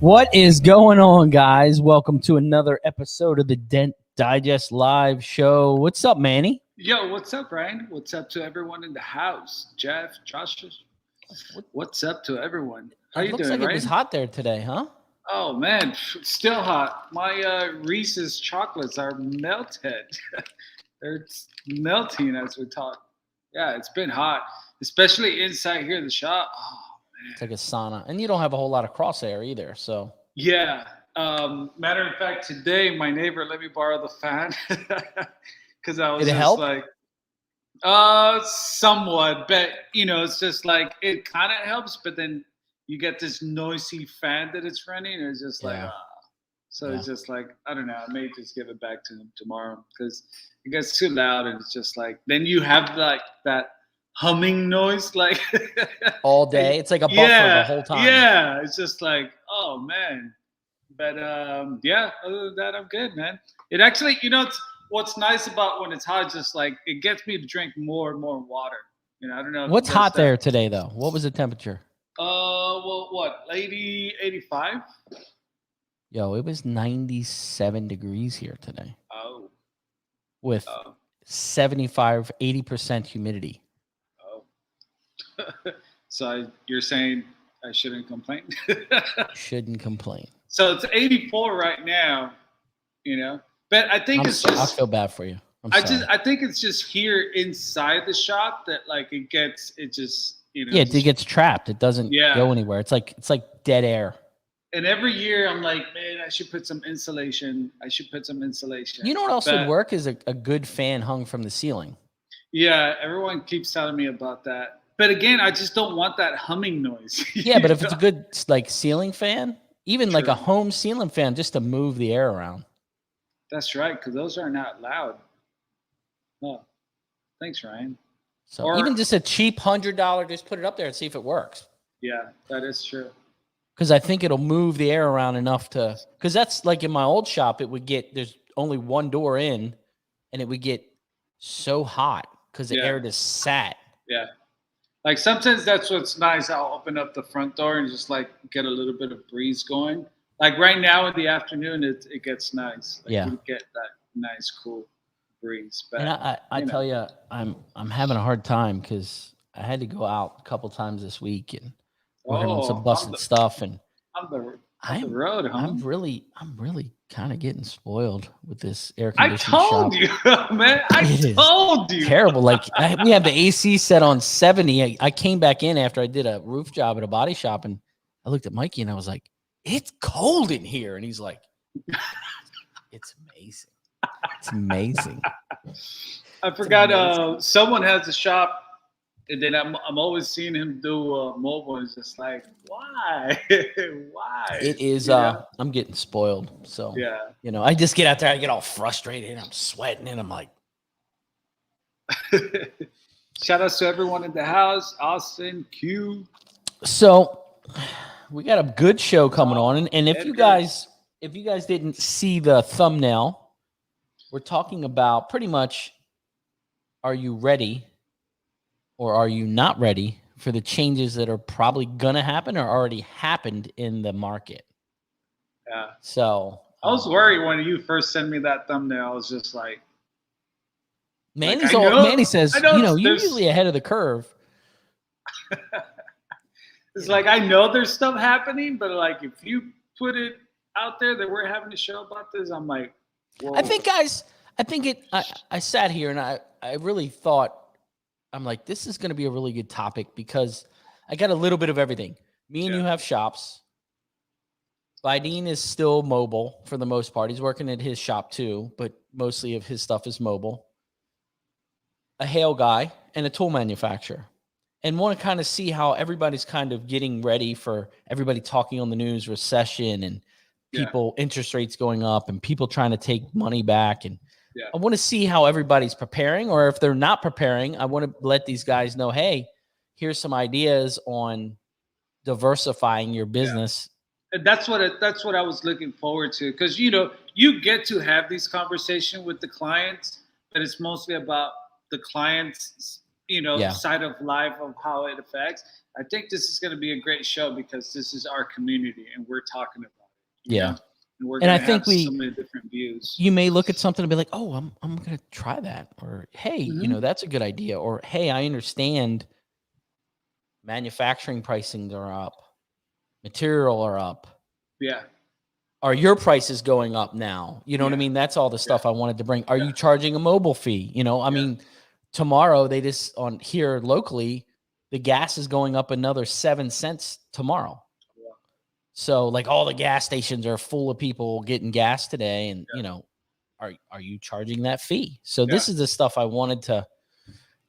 What is going on, guys? Welcome to another episode of the Dent Digest Live Show. What's up, Manny? Yo, what's up, Ryan? What's up to everyone in the house? Jeff, Josh, what's up to everyone? How you looks doing, like Ryan? it was hot there today, huh? Oh, man, still hot. My Reese's chocolates are melted. They're melting as we talk. Yeah, it's been hot, especially inside here in the shop. Oh, man. It's like a sauna. And you don't have a whole lot of crosshair either, so. Yeah. Matter of fact, today my neighbor let me borrow the fan because I was Did it just help? like, somewhat, but it's just like it kind of helps, but then you get this noisy fan that it's running, and it's just like, Yeah. so Yeah. it's just like I don't know. I may just give it back to him tomorrow because it gets too loud, and it's just like then you have like that humming noise like All day. It's like a buffer the whole time. Yeah, it's just like, oh man. But yeah, other than that, I'm good, man. It actually, it's what's nice about when it's hot, just like it gets me to drink more and more water. I don't know. What's hot there today, though? What was the temperature? Well, what, 85? Yo, it was 97 degrees here today. Oh. With 75, 80% humidity. Oh. So you're saying I shouldn't complain? Shouldn't complain. So it's 84 right now, But I think it's just. I feel bad for you. I think it's just here inside the shop that like it just. Yeah, it gets trapped. It doesn't go anywhere. It's like dead air. And every year I'm like, man, I should put some insulation. You know what else would work is a good fan hung from the ceiling. Yeah, everyone keeps telling me about that. But again, I just don't want that humming noise. Yeah, but if it's a good like ceiling fan, even like a home ceiling fan, just to move the air around. That's right, because those are not loud. Oh, thanks, Ryan. So even just a cheap $100, just put it up there and see if it works. Yeah, that is true. Because I think it'll move the air around enough to. Because that's like in my old shop, it would get there's only one door in, and it would get so hot because the air just sat. Yeah. Like sometimes that's what's nice. I'll open up the front door and just like get a little bit of breeze going. Like right now in the afternoon, it gets nice. Like you get that nice cool breeze. But and I tell you, I'm having a hard time because I had to go out a couple times this week and working on some busted stuff. And on the road, huh? I'm really kind of getting spoiled with this air conditioning shop. I told you, man. I told you. Terrible. Like we have the AC set on 70. I came back in after I did a roof job at a body shop, and I looked at Mikey and I was like, "It's cold in here," and he's like, "It's amazing. It's amazing." I forgot. Someone has a shop. And then I'm always seeing him do mobile. It's just like, why? Why? It is. I'm getting spoiled. So I just get out there. I get all frustrated. And I'm sweating, and I'm like. Shout outs to everyone in the house. Austin, Q. So we got a good show coming on, and if you guys didn't see the thumbnail, we're talking about pretty much. Are you ready? Or are you not ready for the changes that are probably going to happen or already happened in the market? Yeah. So I was worried when you first sent me that thumbnail. I was just like, Manny says, you're usually ahead of the curve. It's like, I know there's stuff happening, but like, if you put it out there that we're having a show about this, I'm like, whoa. I sat here and I really thought, I'm like, this is going to be a really good topic because I got a little bit of everything. Me and you have shops. Bideen is still mobile for the most part. He's working at his shop too, but mostly of his stuff is mobile. A hail guy and a tool manufacturer. And want to kind of see how everybody's kind of getting ready for everybody talking on the news, recession and people, interest rates going up and people trying to take money back. And I want to see how everybody's preparing, or if they're not preparing, I want to let these guys know, hey, here's some ideas on diversifying your business. And that's what I was looking forward to, because you get to have these conversations with the clients, but it's mostly about the client's side of life of how it affects. I think this is going to be a great show because this is our community and we're talking about it. Yeah. Know? And we're And I going to think have so many different views. You may look at something and be like, oh, I'm going to try that. Or, hey, you know, that's a good idea. Or, hey, I understand manufacturing pricing are up. Material are up. Yeah. Are your prices going up now? You know what I mean? That's all the stuff I wanted to bring. Are you charging a mobile fee? You know, I mean, tomorrow they just on here locally, the gas is going up another 7 cents tomorrow. Yeah. So like all the gas stations are full of people getting gas today. And, you know, are you charging that fee? So this is the stuff I wanted to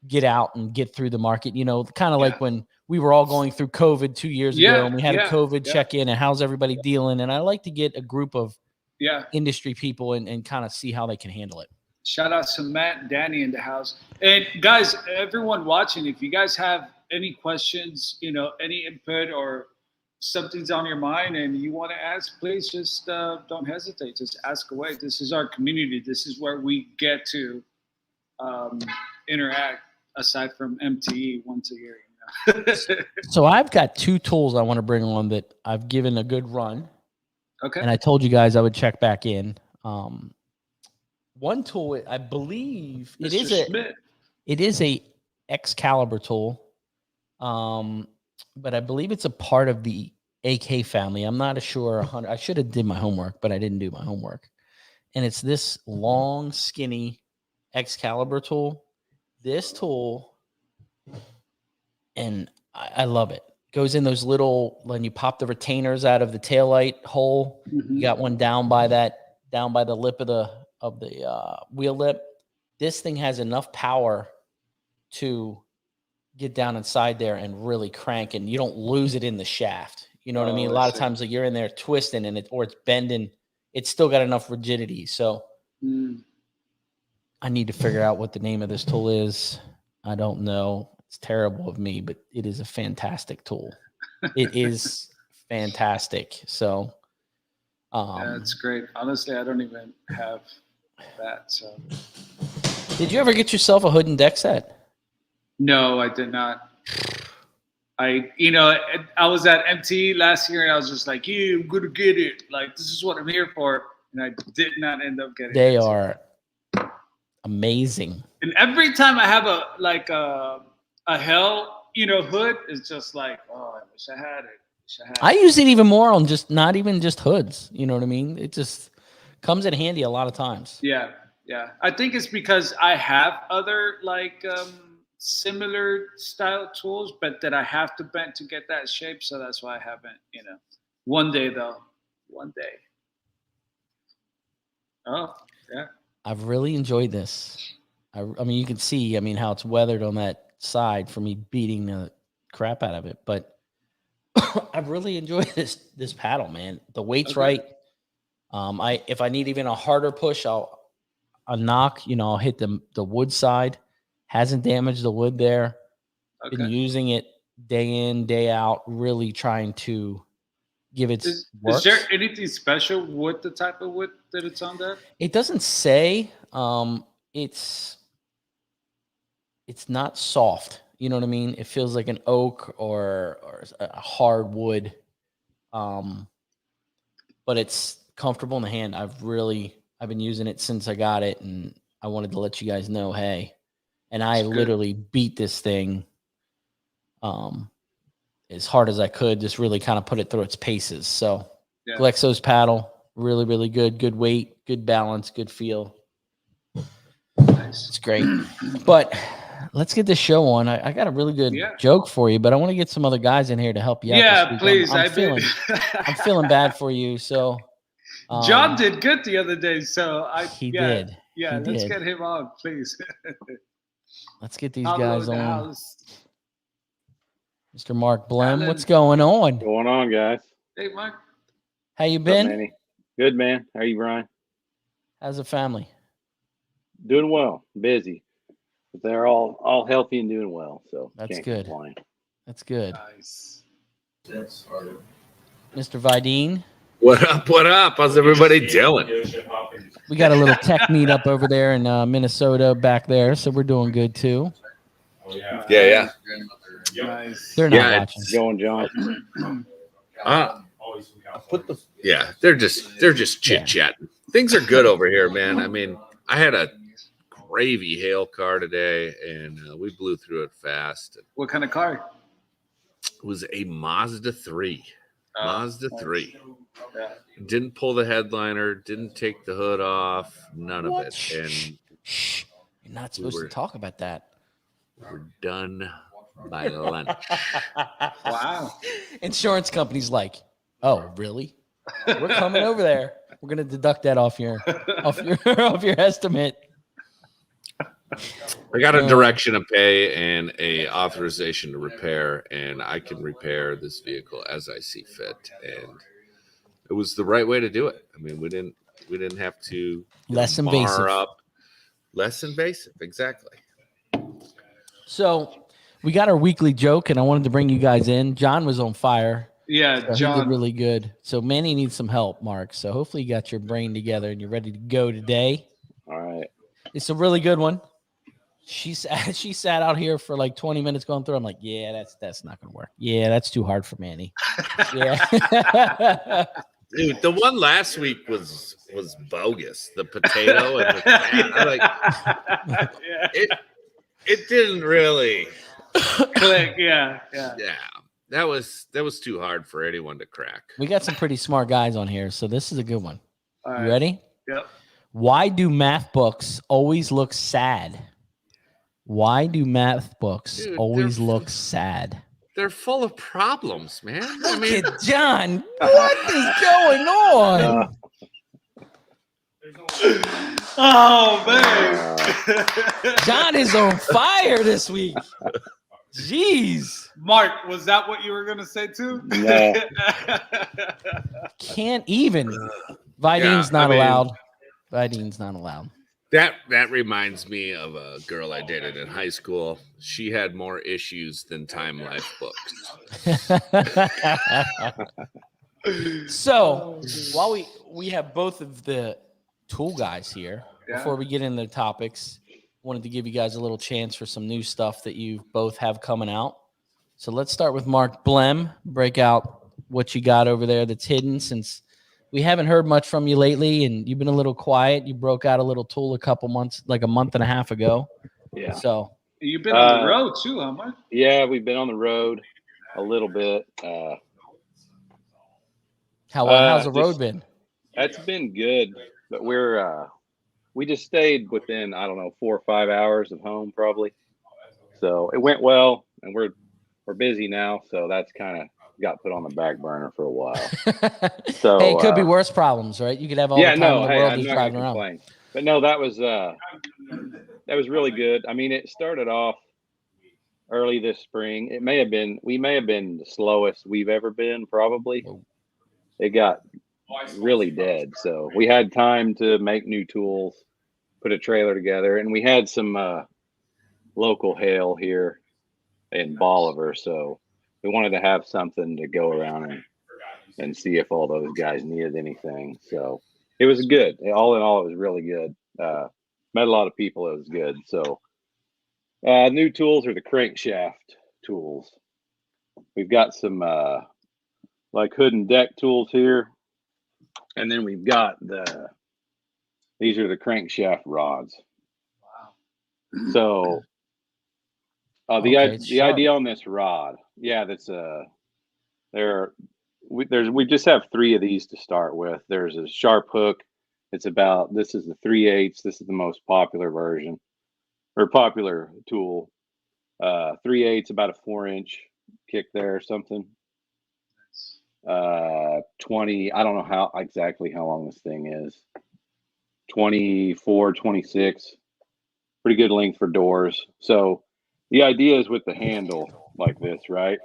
get out and get through the market, you know, kind of like when we were all going through COVID 2 years ago and we had a COVID check-in and how's everybody dealing. And I like to get a group of industry people and kind of see how they can handle it. Shout out to Matt and Danny in the house. And guys, everyone watching, if you guys have any questions, you know, any input or something's on your mind and you want to ask, please just don't hesitate. Just ask away. This is our community. This is where we get to interact aside from MTE once a year. You know? So I've got 2 tools I want to bring on that I've given a good run. Okay. And I told you guys I would check back in. One tool, I believe it is a Excalibur tool. But I believe it's a part of the AK family. I'm not sure. I should have did my homework, but I didn't do my homework. And it's this long, skinny Excalibur tool. This tool, and I love it. Goes in those little, when you pop the retainers out of the taillight hole, you got one down by the lip of the wheel lip. This thing has enough power to get down inside there and really crank, and you don't lose it in the shaft. You know what I mean? A lot of times like you're in there twisting and or it's bending. It's still got enough rigidity. So I need to figure out what the name of this tool is. I don't know. It's terrible of me, but it is a fantastic tool. It is fantastic. So that's great. Honestly, I don't even have that. So did you ever get yourself a hood and deck set? No, I did not. I was at MT last year and I was just like, yeah, I'm going to get it. Like, this is what I'm here for. And I did not end up getting it. They are amazing. And every time I have a hell, hood, it's just like, oh, I wish I had it. I use it even more on not even just hoods. You know what I mean? It just comes in handy a lot of times. Yeah. Yeah. I think it's because I have other similar style tools, but that I have to bend to get that shape. So that's why I haven't, one day though, one day. Oh, yeah. I've really enjoyed this. I mean, you can see, how it's weathered on that side for me beating the crap out of it, but I've really enjoyed this paddle, man. The weight's right. If I need even a harder push, I'll knock, I'll hit the wood side. Hasn't damaged the wood there. Okay. Been using it day in, day out, really trying to give it work. Is there anything special with the type of wood that it's on there? It doesn't say. It's not soft. You know what I mean? It feels like an oak or a hard wood. But it's comfortable in the hand. I've been using it since I got it, and I wanted to let you guys know, hey. And I literally beat this thing as hard as I could, just really kind of put it through its paces. So Glexo's paddle, really, really good. Good weight, good balance, good feel. Nice. It's great. But let's get this show on. I got a really good joke for you, but I want to get some other guys in here to help you out. Yeah, please. I'm feeling bad for you. So John did good the other day. So he did. Yeah, let's get him on, please. Let's get these guys on. Mr. Mark Blem, what's going on? What's going on, guys? Hey, Mark. How you been? What's up, Manny? Good, man. How are you, Brian? How's the family? Doing well. Busy. But they're all healthy and doing well. So that's good. Complain. That's good. Nice. Mr. Vidine. What up? What up? How's everybody doing? We got a little tech meet up over there in Minnesota back there, so we're doing good too. Yeah. Nice. They're not Yeah, watching. Going, John. Yeah, they're just chit chatting. Things are good over here, man. I mean, I had a gravy hail car today, and we blew through it fast. What kind of car? It was a Mazda 3. Mazda nice. 3. Yeah. Didn't pull the headliner, didn't take the hood off, none What? of it. And Shh. You're not supposed to talk about that. we're done by lunch. Wow. Insurance company's like, oh, really? We're coming over there. We're gonna deduct that off your estimate. I got a direction of pay and a authorization to repair, and I can repair this vehicle as I see fit. And it was the right way to do it. I mean, we didn't have to Less mar invasive. up. Less invasive, exactly. So we got our weekly joke, and I wanted to bring you guys in. John was on fire. Yeah, So he John. did really good. So Manny needs some help, Mark. So hopefully you got your brain together and you're ready to go today. All right. It's a really good one. She sat out here for like 20 minutes going through. I'm like, yeah, that's not gonna work. Yeah, that's too hard for Manny. Yeah. Dude, the one last week was bogus. The potato and the cat. I'm like, it didn't really Click. Yeah. That was too hard for anyone to crack. We got some pretty smart guys on here, so this is a good one. All You right. ready? Yep. Why do math books always look sad? Why do math books Dude, always they're- look sad? They're full of problems, man. I Look mean, at John. What is going on? Oh man. John is on fire this week. Jeez. Mark, was that what you were gonna say too? No. Can't even. Vidine's Yeah, not I mean- allowed. Vidine's not allowed. that reminds me of a girl I dated in high school. She had more issues than Time Life books. So while we have both of the tool guys here, Yeah. before we get into the topics, wanted to give you guys a little chance for some new stuff that you both have coming out. So let's start with Mark Blem. Break out what you got over there that's hidden, since we haven't heard much from you lately and you've been a little quiet. You broke out a little tool a couple months, like a month and a half ago. Yeah. So You've been on the road too, huh, Mark? Yeah, we've been on the road a little bit. how's the road just- been? That's been good, but we just stayed within, I don't know, 4 or 5 hours of home probably. So it went well, and we're busy now, so that's kind of got put on the back burner for a while. So Hey, it could be worse problems, right? You could have all the time in the world I'm just not driving gonna around. complain. But no, that was really good. I mean, it started off early this spring. We may have been the slowest we've ever been, probably. It got really dead. So we had time to make new tools, put a trailer together, and we had some local hail here in Bolivar. So we wanted to have something to go around and see if all those guys needed anything. So it was good. All in all, it was really good. Met a lot of people. It was good. So new tools are the crankshaft tools. We've got some like hood and deck tools here. And then we've got these are the crankshaft rods. Wow. So Okay, it's the sharp. idea on this rod, that's we just have 3 of these to start with. There's a sharp hook. This is the 3/8. This is the most popular version or popular tool. 3/8, about a 4-inch kick there or something. 20, I don't know exactly how long this thing is. 24, 26, pretty good length for doors. So the idea is with the handle like this, right?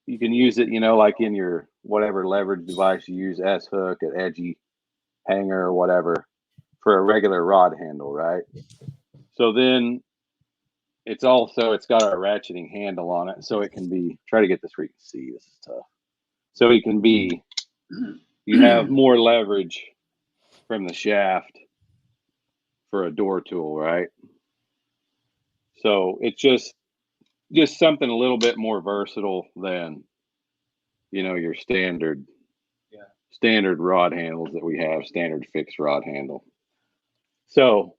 You can use it, like in your whatever leverage device you use, S-hook, an edgy hanger or whatever, for a regular rod handle, right? So then it's got a ratcheting handle on it, so it can be, try to get this where you can see, this is tough. So it can be, you have more leverage from the shaft for a door tool, right? So it's just just something a little bit more versatile than, your standard rod handles that we have, standard fixed rod handle. So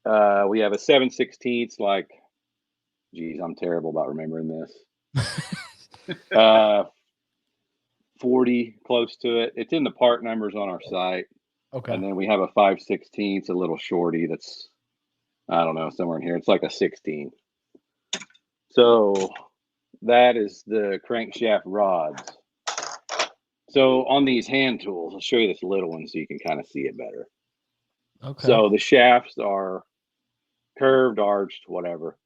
we have a 7/16, like, geez, I'm terrible about remembering this. 40, close to it. It's in the part numbers on our site. Okay. And then we have a 5/16, a little shorty that's, I don't know, somewhere in here. It's like a 16. So that is the crankshaft rods. So on these hand tools, I'll show you this little one so you can kind of see it better. Okay. So the shafts are curved, arched, whatever,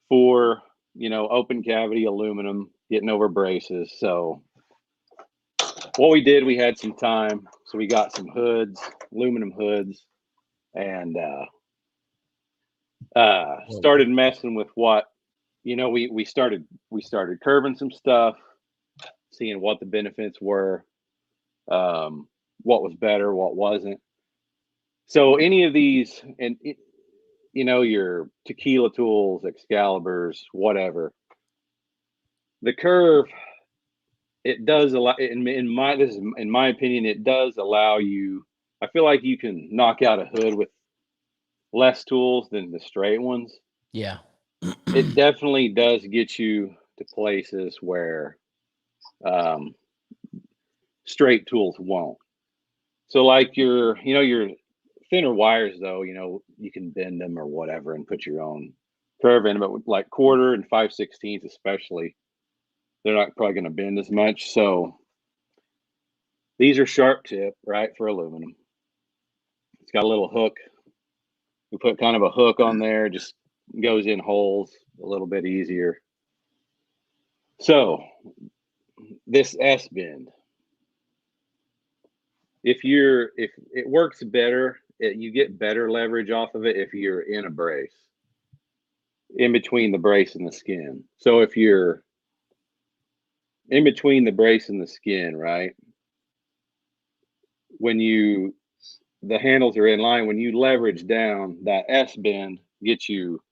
for, open cavity aluminum, getting over braces. So what we did, we had some time. So we got some hoods, aluminum hoods, and started messing with what, we started curving some stuff, seeing what the benefits were, what was better, what wasn't. So any of these, and your tequila tools, Excaliburs, whatever, the curve, it does allow, in my opinion, it does allow you. I feel like you can knock out a hood with less tools than the straight ones. Yeah. It definitely does get you to places where straight tools won't. So like your thinner wires, though, you can bend them or whatever and put your own curve in. But with like 1/4 and 5/16 especially, they're not probably going to bend as much. So these are sharp tip, right, for aluminum. It's got a little hook. We put kind of a hook on there, just goes in holes a little bit easier. So this S bend, if it works better, you get better leverage off of it if you're in a brace, in between the brace and the skin. So if you're in between the brace and the skin, right, when the handles are in line, when you leverage down, that S bend gets you,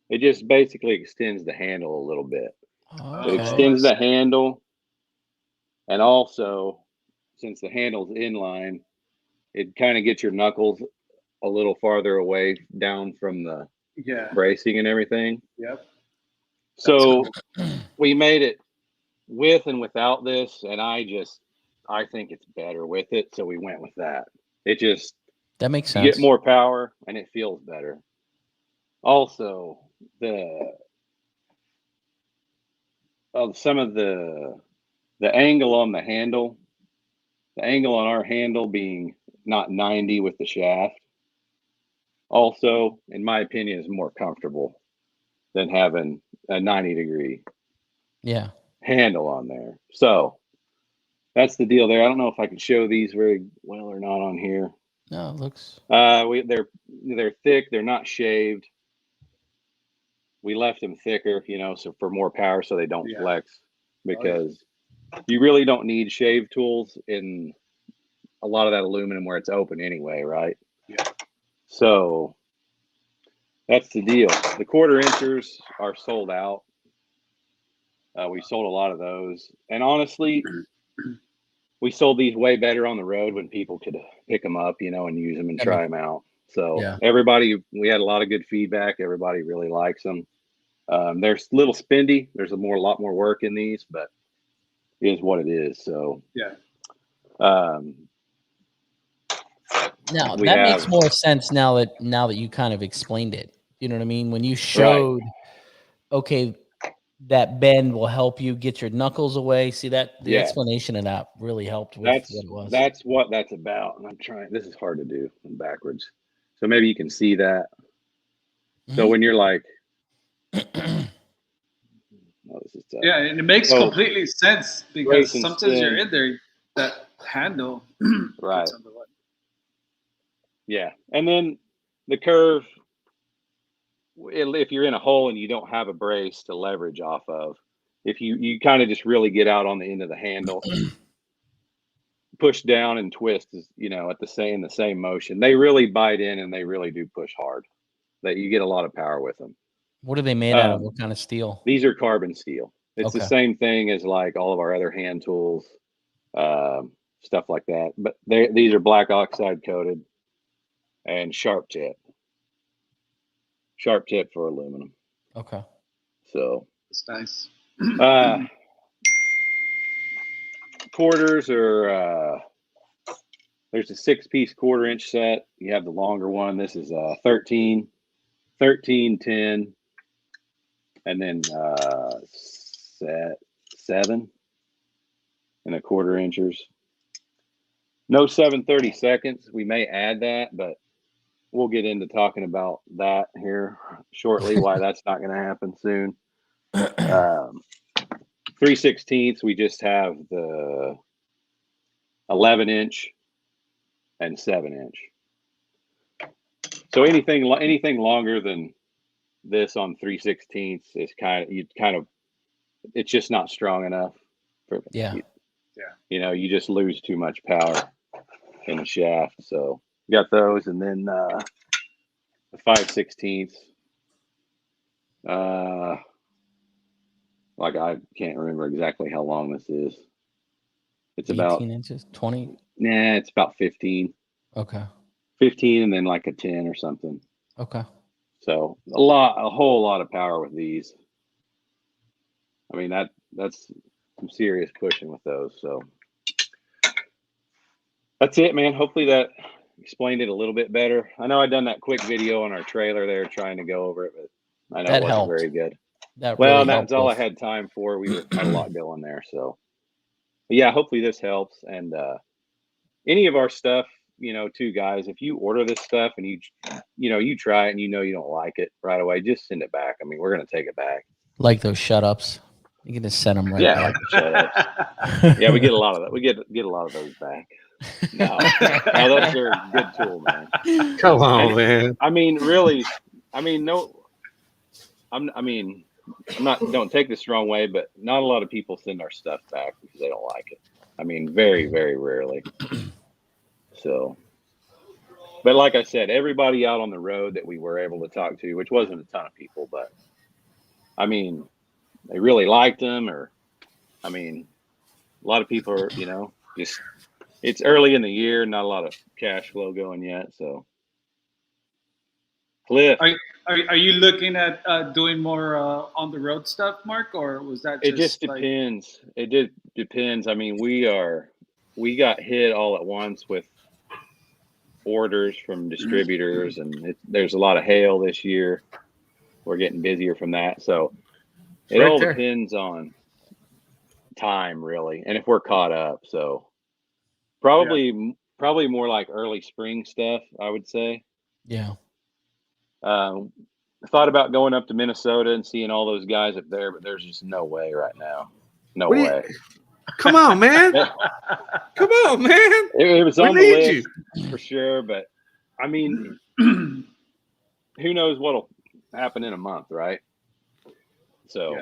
it just basically extends the handle a little bit. Okay. It extends the handle, and also, since the handle's in line, it kind of gets your knuckles a little farther away down from the bracing and everything. Yep. So we made it with and without this, and I think it's better with it, so we went with that. That makes sense. You get more power and it feels better. Also, some of the angle on the handle, the angle on our handle being not 90 with the shaft, also, in my opinion, is more comfortable than having a 90-degree handle on there. So that's the deal there. I don't know if I can show these very well or not on here. No, it looks. They're thick. They're not shaved. We left them thicker, so for more power, so they don't flex, because you really don't need shave tools in a lot of that aluminum where it's open anyway, right? Yeah. So that's the deal. The 1/4 inchers are sold out. We sold a lot of those, and honestly, we sold these way better on the road when people could pick them up, and use them and try them out. So we had a lot of good feedback. Everybody really likes them. They're a little spendy. There's a lot more work in these, but it is what it is. So now that makes more sense now that you kind of explained it. You know what I mean? When you showed, okay, that bend will help you get your knuckles away. See that the explanation of that really helped with what it was. That's what that's about. And I'm trying. This is hard to do backwards. So maybe you can see that. Mm-hmm. So when you're like, and it makes completely sense, because sometimes you're in there, that handle, right? Yeah, and then the curve. If you're in a hole and you don't have a brace to leverage off of, if you kind of just really get out on the end of the handle, push down and twist, at the same motion, they really bite in and they really do push hard. That you get a lot of power with them. What are they made out of? What kind of steel? These are carbon steel. It's the Okay. same thing as like all of our other hand tools, stuff like that. But these are black oxide coated and sharp tip for aluminum. Okay. So It's nice. Quarters are there's a 6-piece 1/4-inch set. You have the longer one. This is 13, 10, and then 7 1/4 inchers. No 7/32. We may add that, but we'll get into talking about that here shortly, why that's not going to happen soon. 3/16. We just have the 11-inch and 7-inch. So anything longer than this on 3/16 is it's just not strong enough for you just lose too much power in the shaft. So got those, and then the 5/16. Like I can't remember exactly how long this is. It's 18 about inches, 20. Nah, it's about 15. Okay. 15 and then like a 10 or something. Okay. So a whole lot of power with these. I mean that's some serious pushing with those. So that's it, man. Hopefully that explained it a little bit better. I know I done that quick video on our trailer there trying to go over it, but I know That it wasn't helped. very good. That Well, really and helped that's all I with- had time for. We had a lot going there. So but yeah, hopefully this helps. And any of our stuff, too, guys, if you order this stuff and you try it and you don't like it right away, just send it back. I mean, we're going to take it back. Like those shut-ups. You can just send them right Yeah, back. like the shut-ups. Yeah, we get a lot of that. We get a lot of those back. No, those are a good tool, man. Come on, man. I mean, really, no, don't take this the wrong way, but not a lot of people send our stuff back because they don't like it. I mean, very, very rarely. So, but like I said, everybody out on the road that we were able to talk to, which wasn't a ton of people, but I mean, they really liked them, or I mean, a lot of people are, just it's early in the year, not a lot of cash flow going yet. So, Cliff, Are you looking at doing more on the road stuff, Mark, or was that it just depends. It depends. I mean, we got hit all at once with orders from distributors, and there's a lot of hail this year. We're getting busier from that, so it all depends on time, really, and if we're caught up. So probably more like early spring stuff, I would say. Yeah. Thought about going up to Minnesota and seeing all those guys up there, but there's just no way right now. No way. Come on, man. Come on, man. It was We on the need list for sure, but I mean, who knows what'll happen in a month, right? So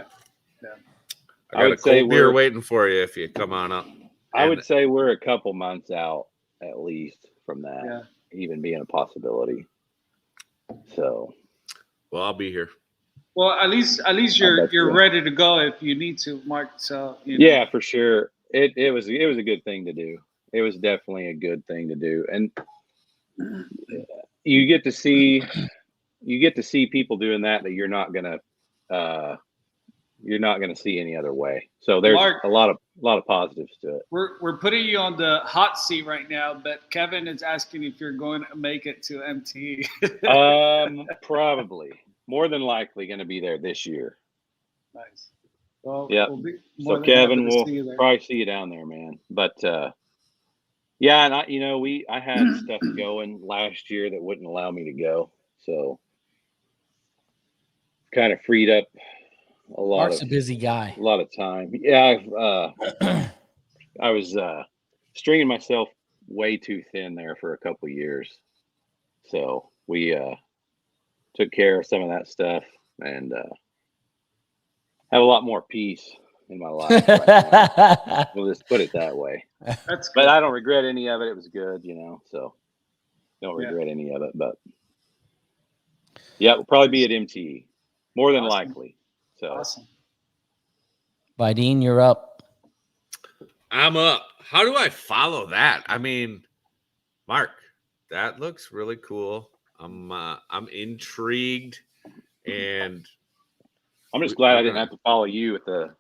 I got a cold beer waiting for you if you come on up. I would say we're a couple months out at least from that, even being a possibility. So, well, I'll be here. Well, at least you're ready to go if you need to, Mark. So yeah, for sure. It was a good thing to do. It was definitely a good thing to do, and you get to see people doing that you're not gonna see any other way. So there's Mark, a lot of positives to it. We're putting you on the hot seat right now, but Kevin is asking if you're going to make it to MT. Probably more than likely going to be there this year. Nice. Well, yeah. So Kevin, we'll probably see you down there, man. But yeah, and I had stuff going last year that wouldn't allow me to go, so kind of freed up Mark's a busy guy. A lot of time. Yeah, I was stringing myself way too thin there for a couple of years, so we took care of some of that stuff and have a lot more peace in my life right now. We'll just put it that way. But I don't regret any of it. It was good, so don't regret any of it. But yeah, we'll probably be at MTE. more than Awesome. likely. So Awesome. Vidine, you're up. I'm up. How do I follow that? I mean, Mark, that looks really cool. I'm intrigued, and I'm just glad I didn't have to follow you with the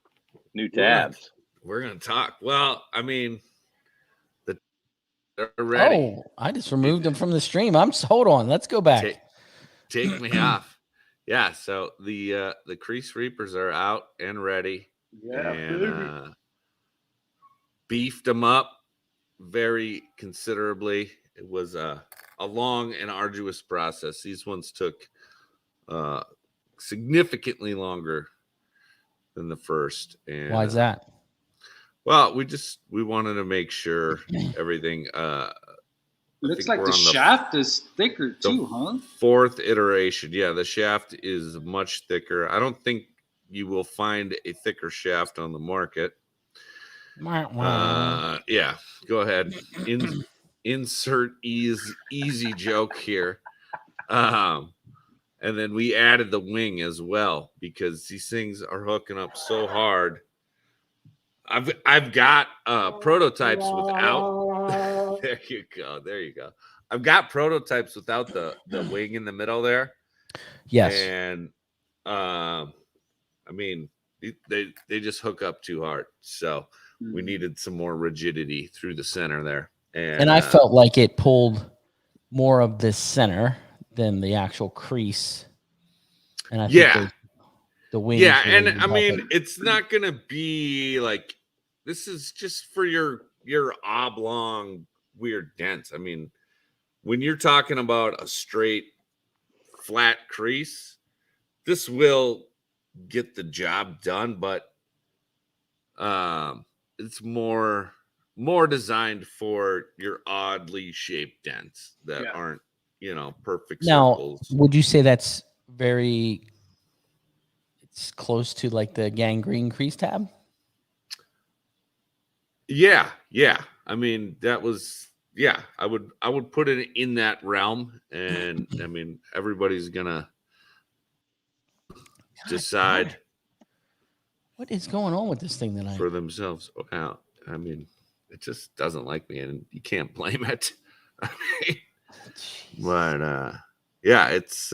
new tabs. We're gonna talk. Well, I mean, they're ready. Oh, I just removed them from the stream. Hold on. Let's go back. Take me off. Yeah. So the crease reapers are out and ready. Yeah, And beefed them up very considerably. It was a long and arduous process. These ones took significantly longer than the first. And why is that? Well, we wanted to make sure everything. Looks like the shaft is thicker too, huh? Fourth iteration. Yeah, the shaft is much thicker. I don't think you will find a thicker shaft on the market. Yeah, go ahead. Insert easy joke here. And then we added the wing as well because these things are hooking up so hard. I've got prototypes without. There you go. I've got prototypes without the wing in the middle there. Yes. And I mean, they just hook up too hard. So we needed some more rigidity through the center there. And I felt like it pulled more of the center than the actual crease. And I think the wing. Yeah, and I mean, it's not gonna be like this is just for your oblong weird dents. I mean, when you're talking about a straight flat crease, this will get the job done, but it's more designed for your oddly shaped dents that aren't, perfect circles. Now, would you say that's it's close to like the gangrene crease tab? Yeah. I mean, that was I would put it in that realm, and I mean, everybody's gonna decide what is going on with this thing tonight for themselves. Wow, I mean, it just doesn't like me, and you can't blame it. I mean, but it's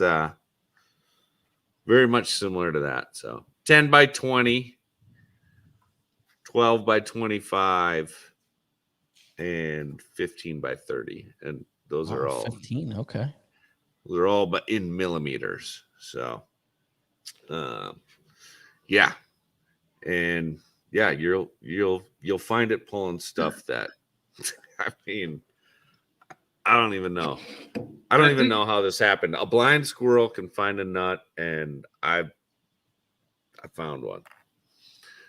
very much similar to that. So 10 by 20. 12 by 25 and 15 by 30. And those are all 15. Okay. They're all but in millimeters. So, yeah. And yeah, you'll find it pulling stuff that, I mean, I don't even know. I don't even know how this happened. A blind squirrel can find a nut, and I found one.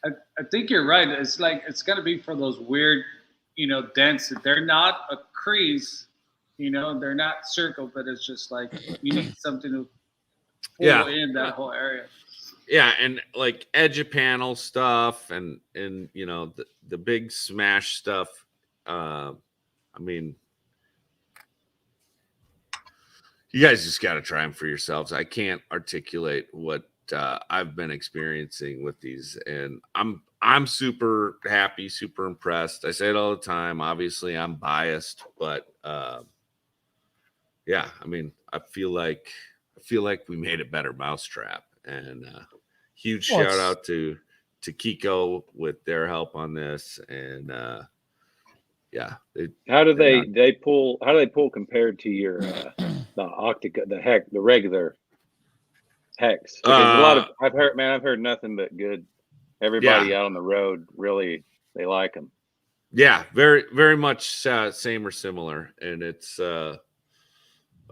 I think you're right. It's like it's gonna be for those weird, dents. They're not a crease, they're not circle, but it's just like you need something to pull in that whole area. Yeah, and like edge of panel stuff, and the big smash stuff. I mean, you guys just got to try them for yourselves. I can't articulate what I've been experiencing with these, and I'm super happy, super impressed. I say it all the time. Obviously, I'm biased, but yeah, I mean, I feel like we made a better mousetrap, and huge shout out to Kiko with their help on this, and yeah. How do they pull compared to your the regular hex? Because a lot of I've heard nothing but good. Everybody out on the road really they like them. Yeah, very very much same or similar, and it's a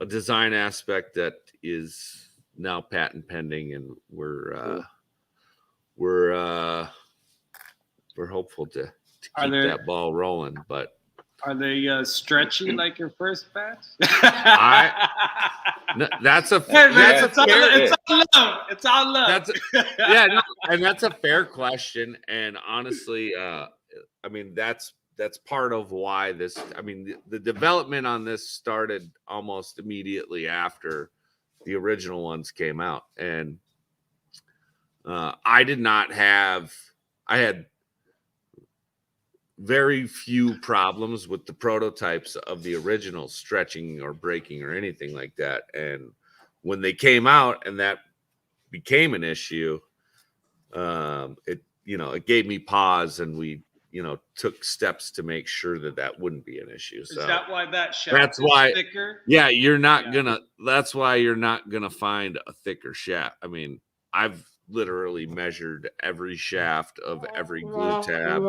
design aspect that is now patent pending, and we're hopeful to keep that ball rolling. But are they stretchy like your first batch? That's a it's all love. And that's a fair question. And honestly, I mean, that's part of why this. I mean, the development on this started almost immediately after the original ones came out, and I did not have. I had very few problems with the prototypes of the original stretching or breaking or anything like that. And when they came out and that became an issue, it gave me pause, and we took steps to make sure that wouldn't be an issue. So Is that why that shaft that's is why thicker? yeah, that's why you're not gonna find a thicker shaft. I mean, I've literally measured every shaft of every glue tab.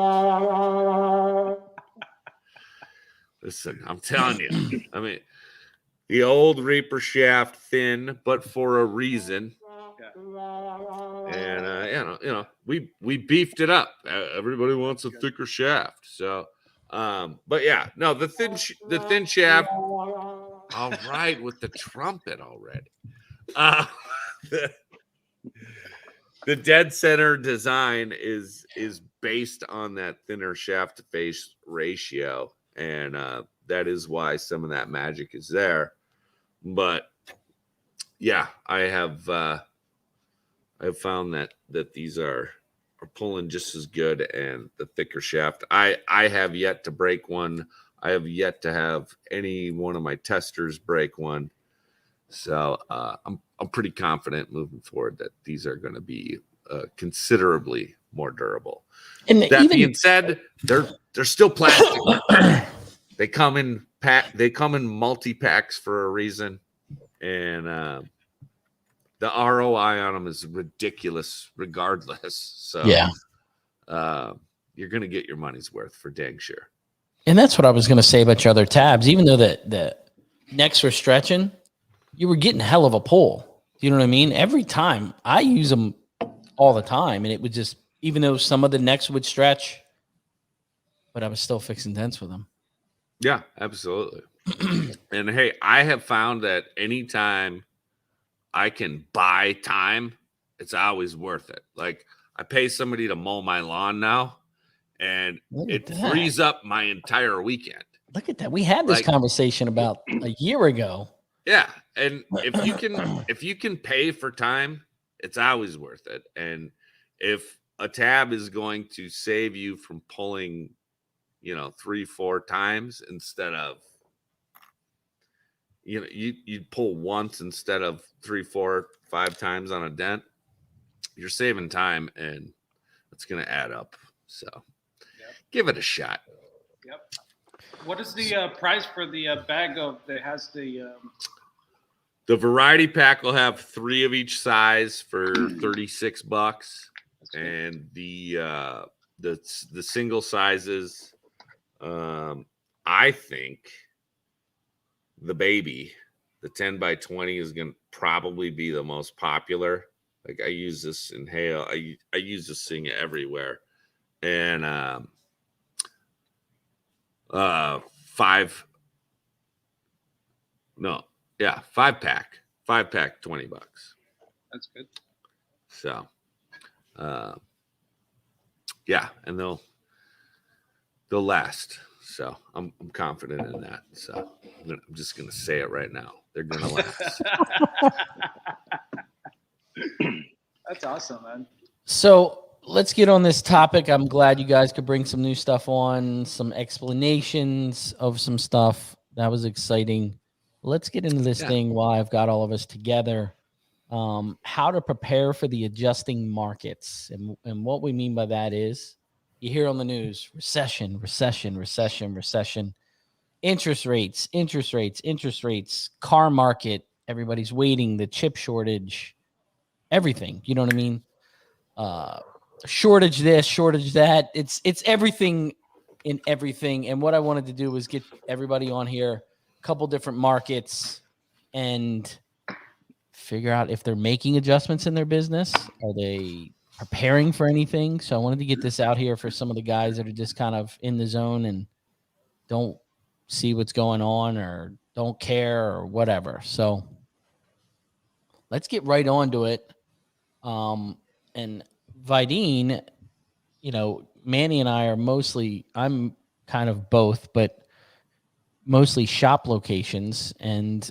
Listen, I'm telling you. I mean, the old Reaper shaft thin, but for a reason. And we beefed it up. Everybody wants a thicker shaft. So, but yeah, no, the thin shaft. All right, with the trumpet already. The dead center design is based on that thinner shaft to face ratio, and that is why some of that magic is there. But yeah, I have found that these are pulling just as good, and the thicker shaft. I have yet to break one. I have yet to have any one of my testers break one. So I'm pretty confident moving forward that these are going to be considerably more durable. And that being said, they're still plastic. They come in multi packs for a reason, and the ROI on them is ridiculous, regardless. So yeah, you're going to get your money's worth for dang sure. And that's what I was going to say about your other tabs. Even though the necks were stretching, you were getting hell of a pull. You know what I mean? Every time I use them all the time, and it would just, even though some of the necks would stretch, but I was still fixing dents with them. Yeah, absolutely. And hey, I have found that anytime I can buy time, it's always worth it. Like, I pay somebody to mow my lawn now, and it frees up my entire weekend. Look at that. We had this conversation about a year ago. Yeah. And if you can pay for time, it's always worth it. And if a tab is going to save you from pulling, 3-4 times instead of, you'd pull once instead of 3, 4, 5 times on a dent, you're saving time, and it's going to add up. So give it a shot. Yep. What is the price for the bag that has the variety pack will have 3 of each size for $36, and the single sizes, I think the baby, the 10x20 is going to probably be the most popular. Like, I use this in hail. I use this thing everywhere. And 5 pack, 20 bucks. That's good. So, yeah, and they'll last. So I'm confident in that. So I'm just gonna say it right now. They're gonna last. That's awesome, man. So let's get on this topic. I'm glad you guys could bring some new stuff on, some explanations of some stuff. That was exciting. Let's get into this thing while I've got all of us together. How to prepare for the adjusting markets. And what we mean by that is, you hear on the news, recession, interest rates, car market, everybody's waiting, the chip shortage, everything. You know what I mean? Shortage this, shortage that. It's everything in everything. And what I wanted to do was get everybody on here, a couple different markets, and figure out if they're making adjustments in their business. Are they preparing for anything? So I wanted to get this out here for some of the guys that are just kind of in the zone and don't see what's going on or don't care or whatever. So let's get right on to it. And Vidine, Manny and I are I'm kind of both, but mostly shop locations. And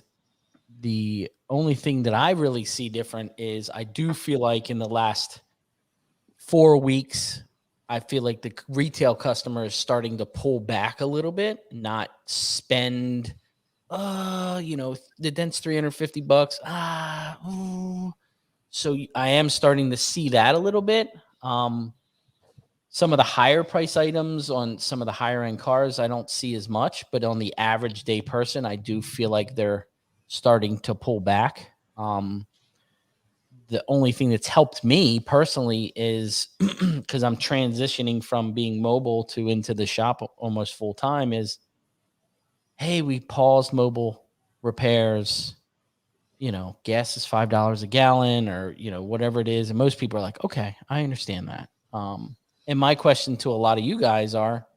the only thing that I really see different is I do feel like in the last 4 weeks, I feel like the retail customer is starting to pull back a little bit, not spend, the dent's $350. So I am starting to see that a little bit. Some of the higher price items on some of the higher end cars, I don't see as much, but on the average day person, I do feel like they're starting to pull back. The only thing that's helped me personally is because I'm transitioning from being mobile to into the shop almost full time is, hey, we paused mobile repairs. Gas is $5 a gallon or, whatever it is. And most people are like, okay, I understand that. And my question to a lot of you guys are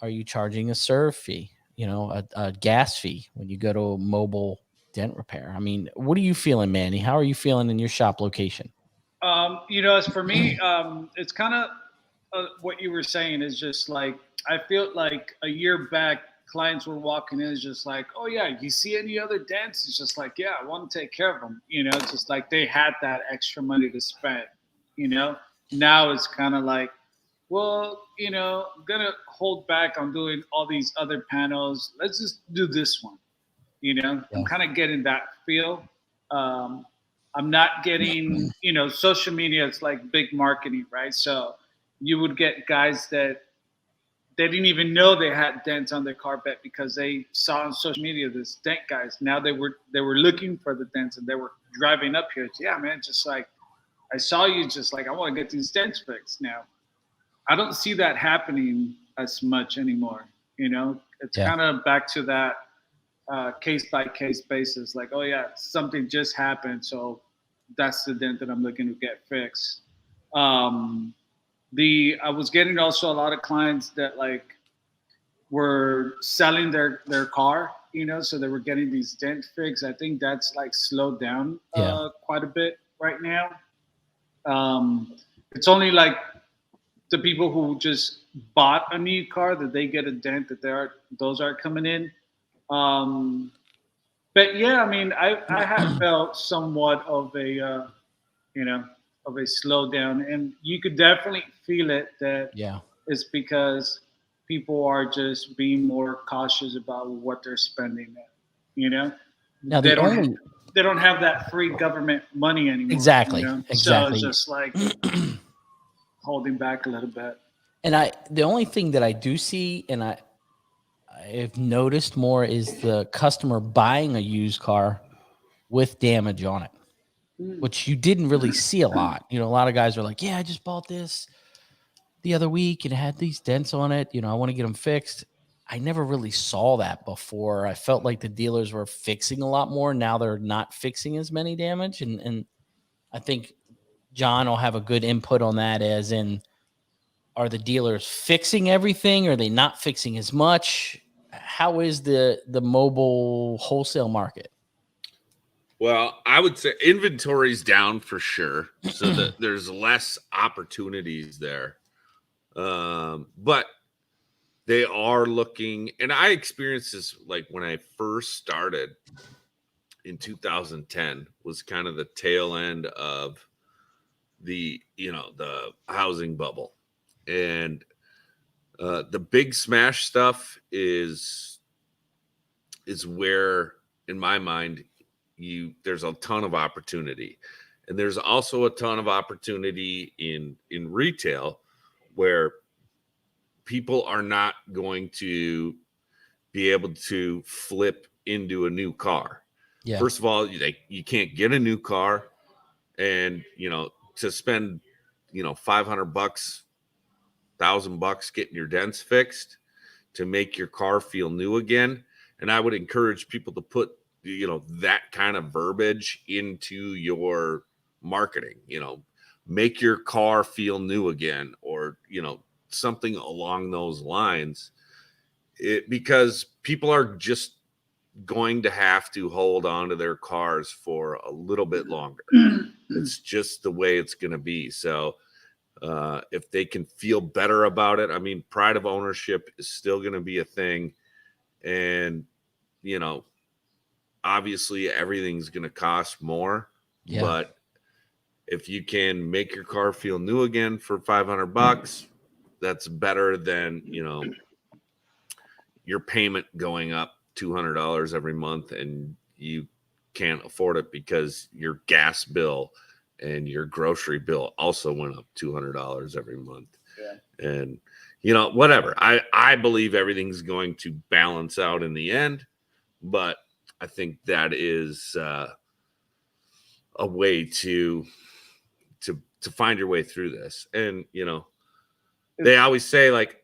you charging a serve fee, a gas fee when you go to a mobile dent repair? I mean, what are you feeling, Manny? How are you feeling in your shop location? As for me, it's kind of what you were saying is just like, I feel like a year back, clients were walking in, it's just like, oh yeah, you see any other dents? It's just like, yeah, I want to take care of them. It's just like they had that extra money to spend, Now it's kind of like, well, I'm going to hold back on doing all these other panels. Let's just do this one. I'm kind of getting that feel. I'm not getting, social media, it's like big marketing, right? So you would get guys that they didn't even know they had dents on their carpet because they saw on social media this dent guys. Now they were looking for the dents and they were driving up here. Yeah, man, just like I saw you, just like I want to get these dents fixed now. I don't see that happening as much anymore. It's kind of back to that case by case basis. Like, oh yeah, something just happened, so that's the dent that I'm looking to get fixed. I was getting also a lot of clients that like were selling their car, so they were getting these dent fixed. I think that's like slowed down quite a bit right now. It's only like the people who just bought a new car that they get a dent those are coming in. But yeah, I mean, I have felt somewhat of a of a slowdown, and you could definitely feel it. That it's because people are just being more cautious about what they're spending. Now they don't have that free government money anymore. Exactly. So it's just like holding back a little bit. And the only thing that I do see, and I've noticed more, is the customer buying a used car with damage on it, which you didn't really see a lot. A lot of guys are like, yeah, I just bought this the other week and it had these dents on it. I want to get them fixed. I never really saw that before. I felt like the dealers were fixing a lot more. Now they're not fixing as many damage. And I think John will have a good input on that, as in, are the dealers fixing everything? Are they not fixing as much? How is the mobile wholesale market? Well, I would say inventory's down for sure, so that there's less opportunities there. But they are looking, and I experienced this like when I first started in 2010, was kind of the tail end of the housing bubble. And the big smash stuff is where, in my mind, there's a ton of opportunity. And there's also a ton of opportunity in retail, where people are not going to be able to flip into a new car. Yeah. First of all, you can't get a new car, and to spend $500, $1,000 getting your dents fixed to make your car feel new again. And I would encourage people to put that kind of verbiage into your marketing. Make your car feel new again, or something along those lines. Because people are just going to have to hold on to their cars for a little bit longer. It's just the way it's going to be. So if they can feel better about it, I mean, pride of ownership is still going to be a thing. And, obviously everything's going to cost more, but if you can make your car feel new again for $500, that's better than, you know, your payment going up $200 every month and you can't afford it because your gas bill and your grocery bill also went up $200 every month. Yeah. And, you know, whatever. I believe everything's going to balance out in the end, but I think that is a way to find your way through this. And, you know, they always say, like,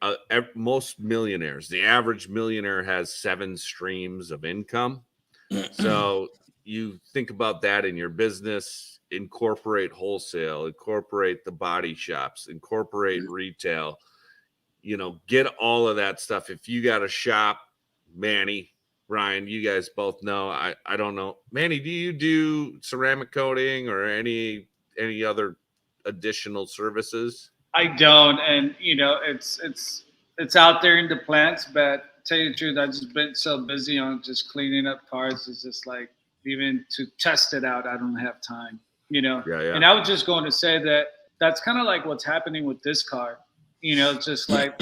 most millionaires, the average millionaire has 7 streams of income. So you think about that in your business, incorporate wholesale, incorporate the body shops, incorporate retail, you know, get all of that stuff. If you got a shop, Manny, Ryan, you guys both know, I don't know. Manny, do you do ceramic coating or any other additional services? I don't, and you know, it's out there in the plants, but tell you the truth, I've just been so busy on just cleaning up cars. It's just like, even to test it out, I don't have time, you know. Yeah. And I was just going to say that that's kind of like what's happening with this car, you know, just like,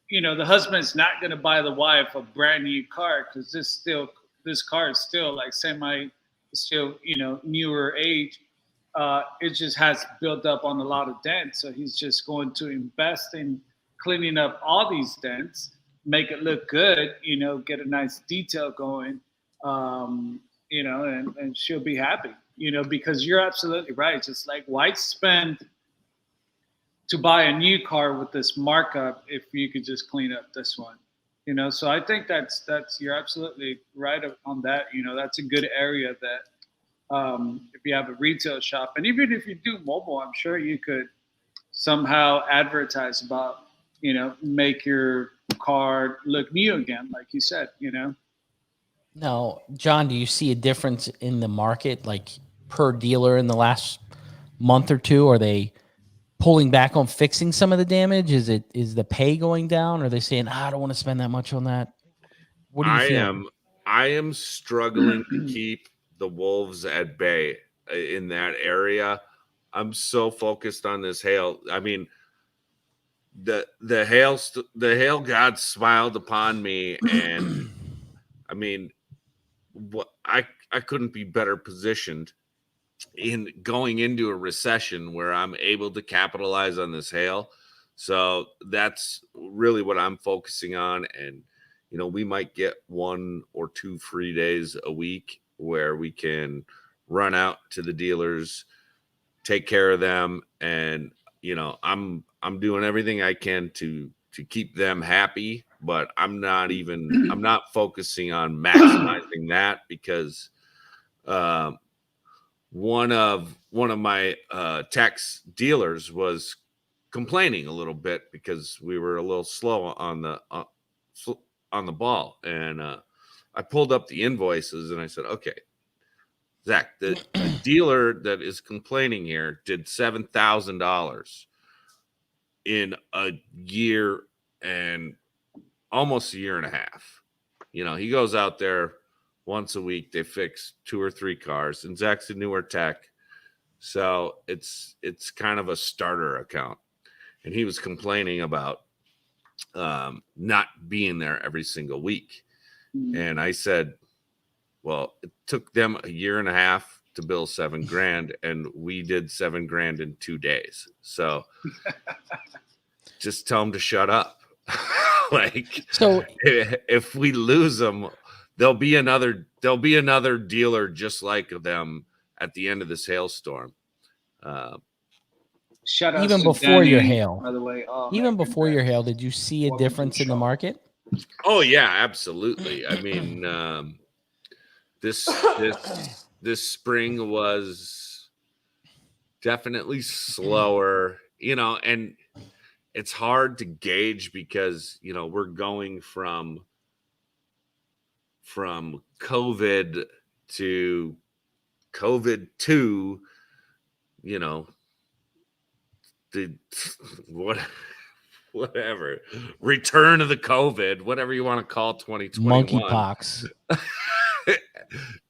you know, the husband's not going to buy the wife a brand new car because this car is still like still, you know, newer age. It just has built up on a lot of dents. So he's just going to invest in cleaning up all these dents, make it look good, you know, get a nice detail going, you know, and she'll be happy, you know, because you're absolutely right. Just like, why spend to buy a new car with this markup if you could just clean up this one, you know? So I think that's you're absolutely right on that. You know, that's a good area that, if you have a retail shop, and even if you do mobile, I'm sure you could somehow advertise about, you know, make your car look new again, like you said, you know. Now, John, do you see a difference in the market, like per dealer in the last month or two? Are they pulling back on fixing some of the damage? Is the pay going down? Are they saying, I don't want to spend that much on that? What do you feel? I am struggling to keep the wolves at bay in that area. I'm so focused on this hail. I mean, the hail god smiled upon me, and I mean, I couldn't be better positioned in going into a recession where I'm able to capitalize on this hail. So that's really what I'm focusing on. And, you know, we might get 1 or 2 free days a week where we can run out to the dealers, take care of them. And, you know, I'm doing everything I can to keep them happy, but I'm not focusing on maximizing that because, one of my tech's dealers was complaining a little bit because we were a little slow on the ball, and I pulled up the invoices and I said, okay, Zach, the dealer that is complaining here did $7,000 in a year and almost a year and a half. You know, he goes out there once a week, they fix 2 or 3 cars, and Zach's a newer tech. So it's kind of a starter account. And he was complaining about not being there every single week. And I said, well, it took them a year and a half to bill $7,000, and we did $7,000 in 2 days. So just tell them to shut up. Like, so if we lose them, there'll be another dealer just like them at the end of this hailstorm. Shout out even to before Danny, your hail, by the way. Oh, even man, before your hail, did you see a difference in the market? Oh yeah, absolutely. I mean, this spring was definitely slower, you know, and it's hard to gauge because, you know, we're going from COVID to COVID 2, you know, whatever, return of the COVID, whatever you want to call 2021. Monkeypox.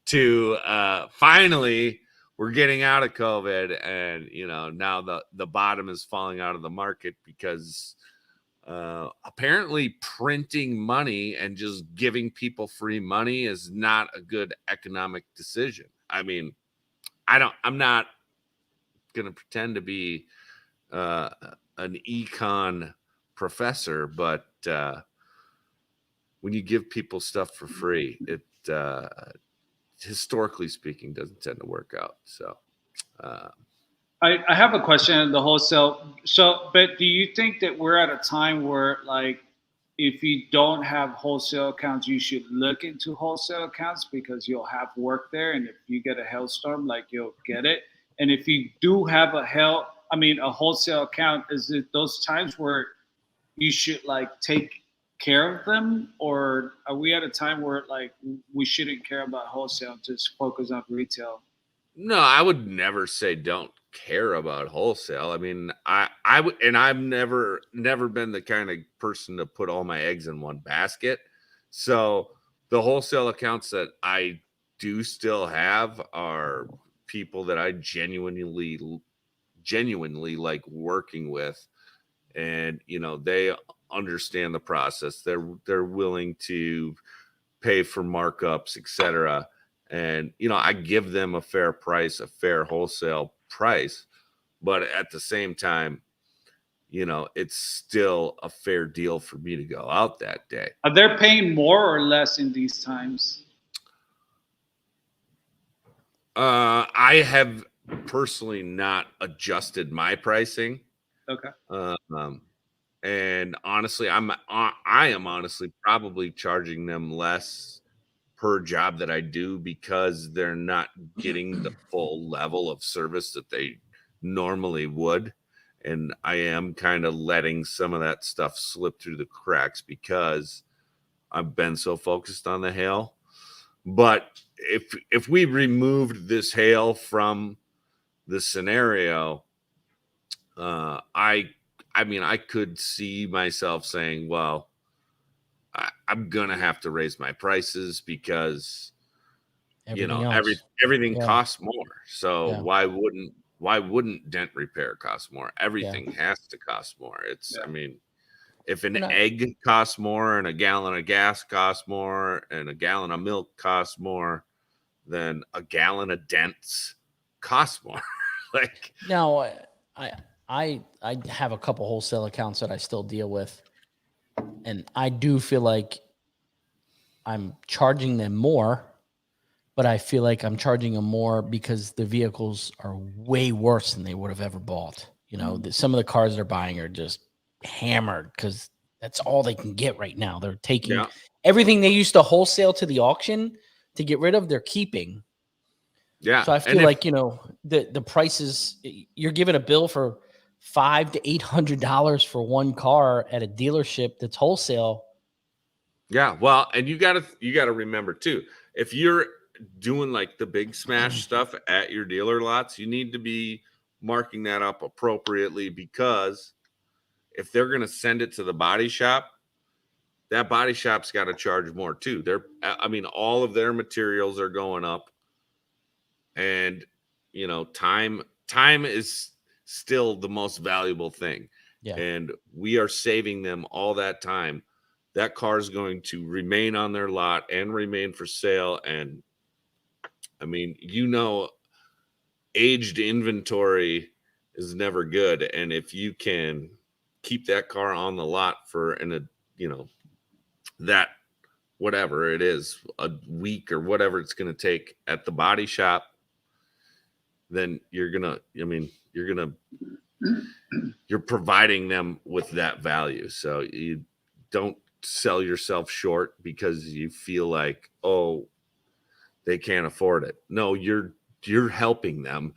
To finally we're getting out of COVID, and now the bottom is falling out of the market because apparently printing money and just giving people free money is not a good economic decision. I mean, I'm not going to pretend to be an econ professor, but when you give people stuff for free, it historically speaking doesn't tend to work out. So I have a question on the wholesale. So, but do you think that we're at a time where, like, if you don't have wholesale accounts, you should look into wholesale accounts because you'll have work there, and if you get a hailstorm, like, you'll get it. And if you do have a wholesale account, is it those times where you should, like, take care of them, or are we at a time where, like, we shouldn't care about wholesale, just focus on retail? no, I would never say don't care about wholesale. I mean, I would, and I've never been the kind of person to put all my eggs in one basket. So the wholesale accounts that I do still have are people that I genuinely like working with, and they understand the process. They're willing to pay for markups, etc. And I give them a fair price, a fair wholesale price, but at the same time, it's still a fair deal for me to go out that day. Are they paying more or less in these times? I have personally not adjusted my pricing. Okay. And honestly, I am honestly probably charging them less per job that I do because they're not getting the full level of service that they normally would. And I am kind of letting some of that stuff slip through the cracks because I've been so focused on the hail. But if we removed this hail from the scenario, I mean, I could see myself saying, well, I'm gonna have to raise my prices because everything costs more. So why wouldn't dent repair cost more? Everything has to cost more. I mean, if an egg costs more and a gallon of gas costs more and a gallon of milk costs more, then a gallon of dents costs more. Like, now, I have a couple wholesale accounts that I still deal with, and I do feel like I'm charging them more, but I feel like I'm charging them more because the vehicles are way worse than they would have ever bought. Some of the cars they're buying are just hammered because that's all they can get right now. They're taking everything they used to wholesale to the auction to get rid of, they're keeping. Yeah. So I feel like, the prices, you're giving a bill for $500 to $800 for one car at a dealership that's wholesale. Yeah. Well, and you gotta remember too, if you're doing like the big smash stuff at your dealer lots, you need to be marking that up appropriately, because if they're going to send it to the body shop, that body shop's got to charge more too. All of their materials are going up, and time is still the most valuable thing. Yeah. And we are saving them all that time. That car is going to remain on their lot and remain for sale. And I mean, aged inventory is never good. And if you can keep that car on the lot for that, whatever it is, a week or whatever it's going to take at the body shop, then you're providing them with that value. So you don't sell yourself short because you feel like, oh, they can't afford it. No, you're helping them.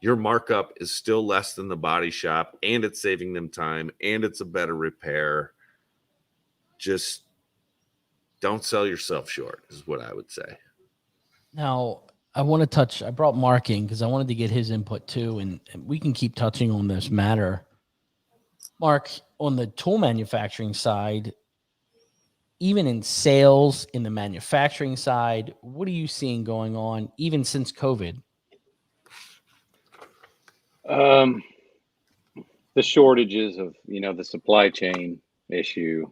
Your markup is still less than the body shop, and it's saving them time, and it's a better repair. Just don't sell yourself short is what I would say. Now, I brought Mark in because I wanted to get his input too, and we can keep touching on this matter. Mark, on the tool manufacturing side, even in sales, in the manufacturing side, what are you seeing going on even since COVID? The shortages of, the supply chain issue,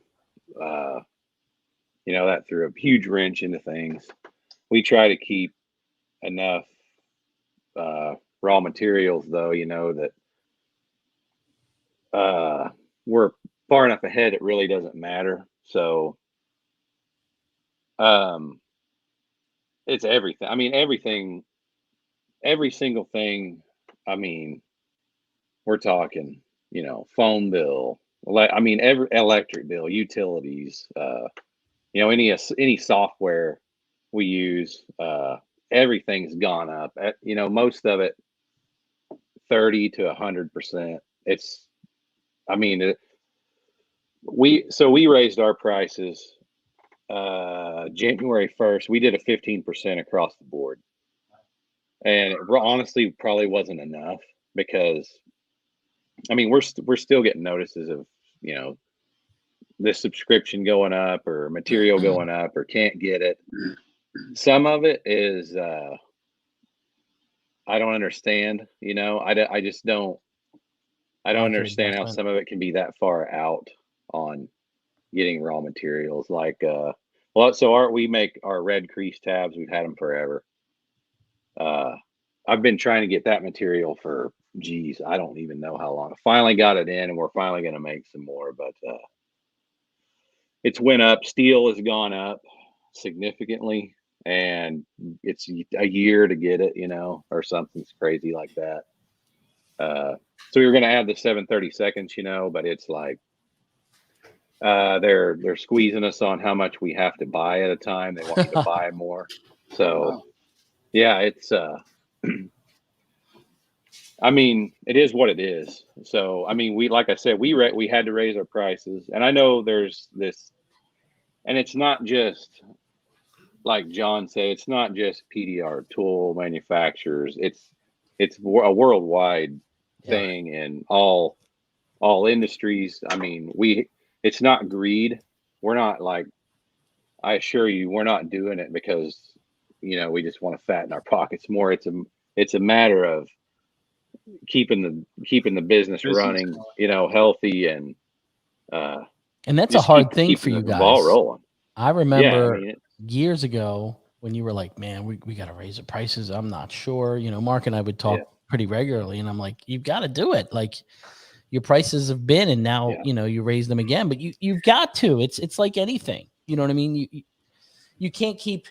that threw a huge wrench into things. We try to keep enough raw materials, though, that we're far enough ahead it really doesn't matter. So it's everything. I mean, everything, every single thing. I mean, we're talking, phone bill, every electric bill, utilities, any software we use, everything's gone up. Most of it 30 to 100%. It's, I mean, we raised our prices January 1st. We did a 15% across the board, and it honestly probably wasn't enough because, we're still getting notices of, this subscription going up or material going up or can't get it. Some of it is I don't understand. I just don't. I don't understand how some of it can be that far out on getting raw materials. Like, we make our red crease tabs. We've had them forever. I've been trying to get that material for, I don't even know how long. I finally got it in, and we're finally going to make some more, but it's went up. Steel has gone up significantly, and it's a year to get it, or something crazy like that. So we were going to add the 7/32, but it's like they're squeezing us on how much we have to buy at a time. They want you to buy more. So yeah, it's it is what it is. So like I said, we had to raise our prices, and I know there's this, and it's not just, like John said, it's not just PDR tool manufacturers. It's a worldwide thing in all industries. It's not greed. We're not like, I assure you, we're not doing it because we just want to fatten our pockets more. It's a matter of keeping the business running, healthy, and that's a hard thing for you the guys. ball rolling. I remember years ago when you were like, man, we got to raise the prices. I'm not sure. Mark and I would talk pretty regularly, and I'm like, you've got to do it. Like, your prices have been, and now, you raise them again, but you've got to. It's like anything. You know what I mean? You can't keep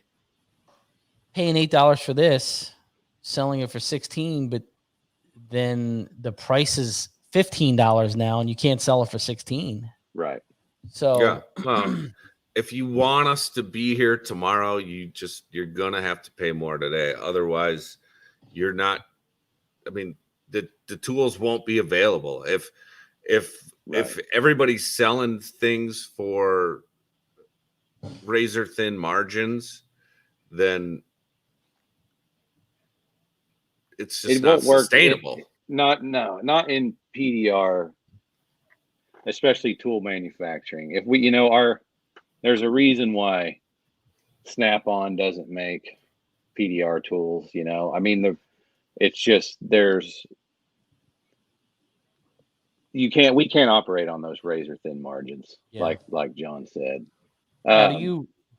paying $8 for this, selling it for 16, but then the price is $15 now, and you can't sell it for 16. Right. So yeah. Well, if you want us to be here tomorrow, you're gonna have to pay more today. Otherwise, you're not. The tools won't be available. If everybody's selling things for razor thin margins, then it's just not sustainable. Not in PDR, especially tool manufacturing. If we, there's a reason why Snap-on doesn't make PDR tools. It's just we can't operate on those razor thin margins, like John said. Now,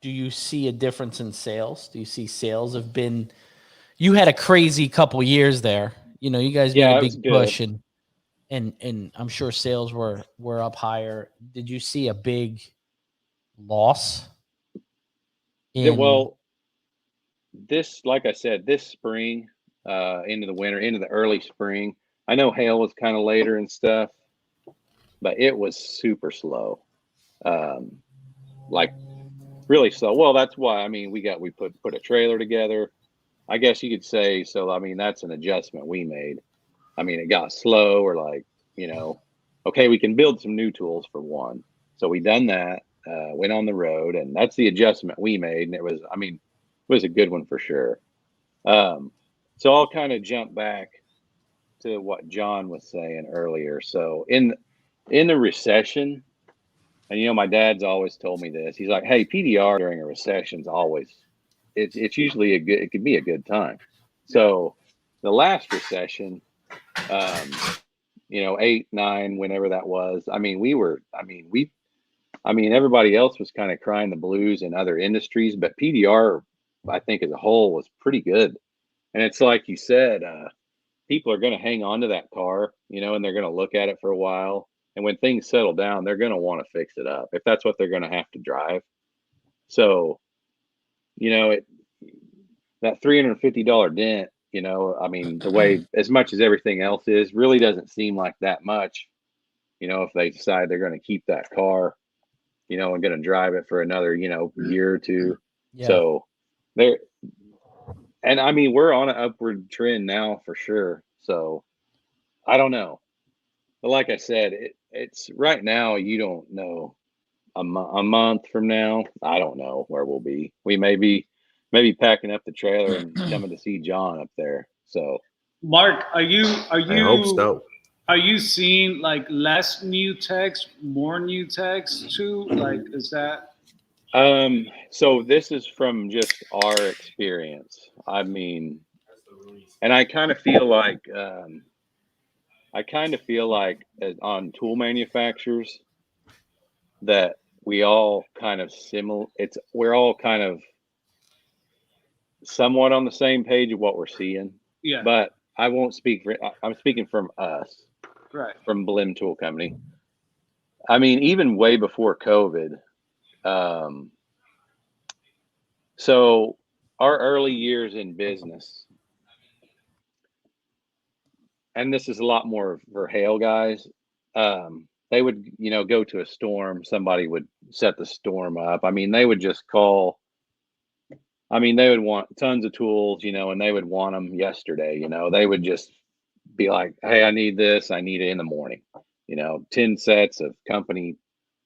do you see a difference in sales? Do you see sales have been? You had a crazy couple years there. You guys made a big push, and I'm sure sales were up higher. Did you see a big loss? Like I said, this spring, into the winter, into the early spring. I know hail was kind of later and stuff, but it was super slow, like really slow. Well, that's why we put a trailer together, I guess you could say. So that's an adjustment we made. It got slow, or okay, we can build some new tools for one. So we done that, went on the road, and that's the adjustment we made, and it was a good one for sure. So I'll kind of jump back to what John was saying earlier. So in the recession, and my dad's always told me this. He's like, "Hey, PDR during a recession is always, it's usually it could be a good time." So the last recession, 8, 9, whenever that was. Everybody else was kind of crying the blues in other industries, but PDR, I think as a whole, was pretty good. And it's like you said, people are going to hang on to that car, and they're going to look at it for a while. And when things settle down, they're going to want to fix it up if that's what they're going to have to drive. So, that $350 dent, the way, as much as everything else is, really doesn't seem like that much, if they decide they're going to keep that car, and going to drive it for another, year or two. Yeah. So we're on an upward trend now for sure. So I don't know. But like I said, it's right now, you don't know a month from now. I don't know where we'll be. We may be packing up the trailer and coming to see John up there. So Mark, I hope so. Are you seeing like less new techs, more new techs too? Like, is that? So this is from just our experience. And I kind of feel like, on tool manufacturers that we all kind of we're all kind of somewhat on the same page of what we're seeing. Yeah. But I won't speak for, I'm speaking from us. Right. From Blim Tool Company. Even way before COVID. So our early years in business, and this is a lot more for hail guys. They would, go to a storm. Somebody would set the storm up. They would just call. They would want tons of tools, and they would want them yesterday. They would just be like, hey, I need this. I need it in the morning, 10 sets of company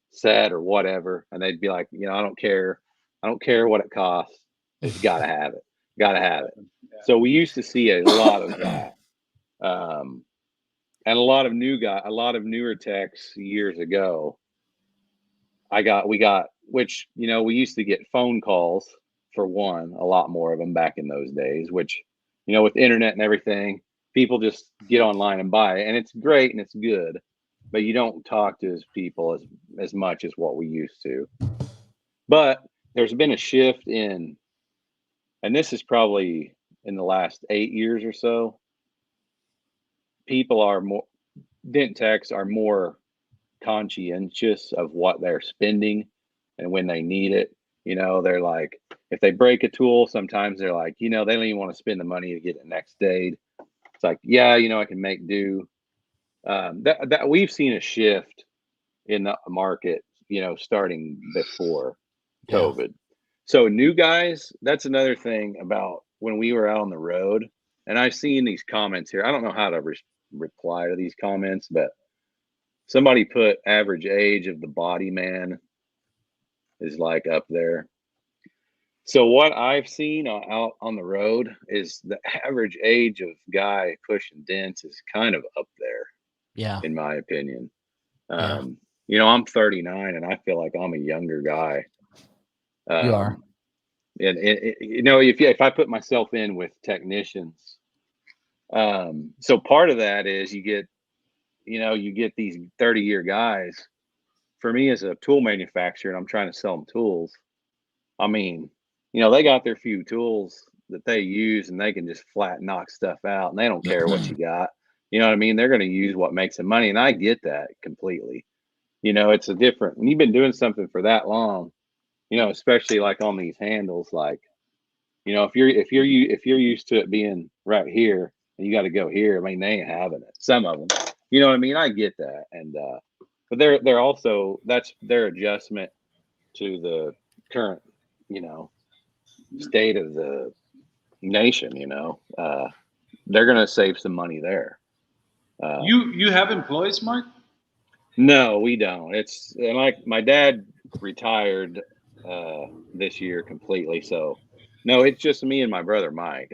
set or whatever. And they'd be like, I don't care. I don't care what it costs. It's gotta have it. Gotta have it. Yeah. So we used to see a lot of that. And a lot of newer techs years ago. We used to get phone calls for one, a lot more of them back in those days, which, with internet and everything, people just get online and buy it, and it's great and it's good, but you don't talk to people as much as what we used to. But there's been a shift and this is probably in the last 8 years or so. Dent techs are more conscientious of what they're spending and when they need it. They're like, if they break a tool, sometimes they're like, they don't even want to spend the money to get it next day. It's like, yeah, I can make do. That we've seen a shift in the market, starting before COVID. Yeah. So new guys, that's another thing about when we were out on the road, and I've seen these comments here. I don't know how to reply to these comments, but somebody put average age of the body man is like up there. So what I've seen out on the road is the average age of guy pushing dents is kind of up there. Yeah. In my opinion. I'm 39 and I feel like I'm a younger guy. You are. And if I put myself in with technicians, so part of that is you get these 30-year guys. For me as a tool manufacturer, and I'm trying to sell them tools. They got their few tools that they use and they can just flat knock stuff out and they don't care what you got. You know what I mean? They're going to use what makes them money. And I get that completely. It's a different, when you've been doing something for that long, especially like on these handles, like, if you're used to it being right here and you got to go here, they ain't having it. Some of them, you know what I mean? I get that. And, but they're also, that's their adjustment to the current, state of the nation, they're going to save some money there. You have employees, Mark? No, we don't. It's like my dad retired this year completely. So no, it's just me and my brother, Mike.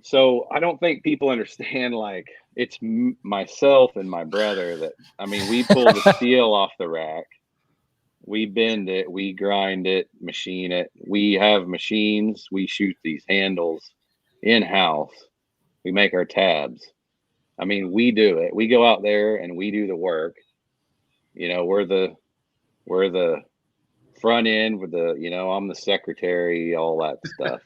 So I don't think people understand, like, it's myself and my brother that, we pull the steel off the rack. We bend it, we grind it, machine it. We have machines. We shoot these handles in-house. We make our tabs. I mean, we do it. We go out there and we do the work. You know, we're the front end with the, you know, I'm the secretary, all that stuff.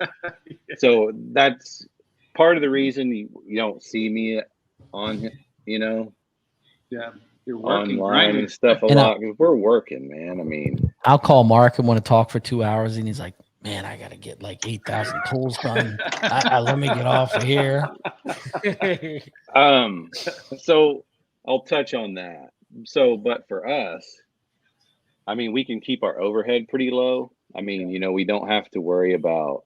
So that's part of the reason you don't see me on, you know, Yeah, you're working, online grinding. and stuff a And lot, because we're working, man. I mean, I'll call Mark and want to talk for 2 hours, and he's like, "Man, I gotta get like 8,000 tools done. I let me get off of here." so I'll touch on that. So, but for us, I mean, we can keep our overhead pretty low. I mean, you know, we don't have to worry about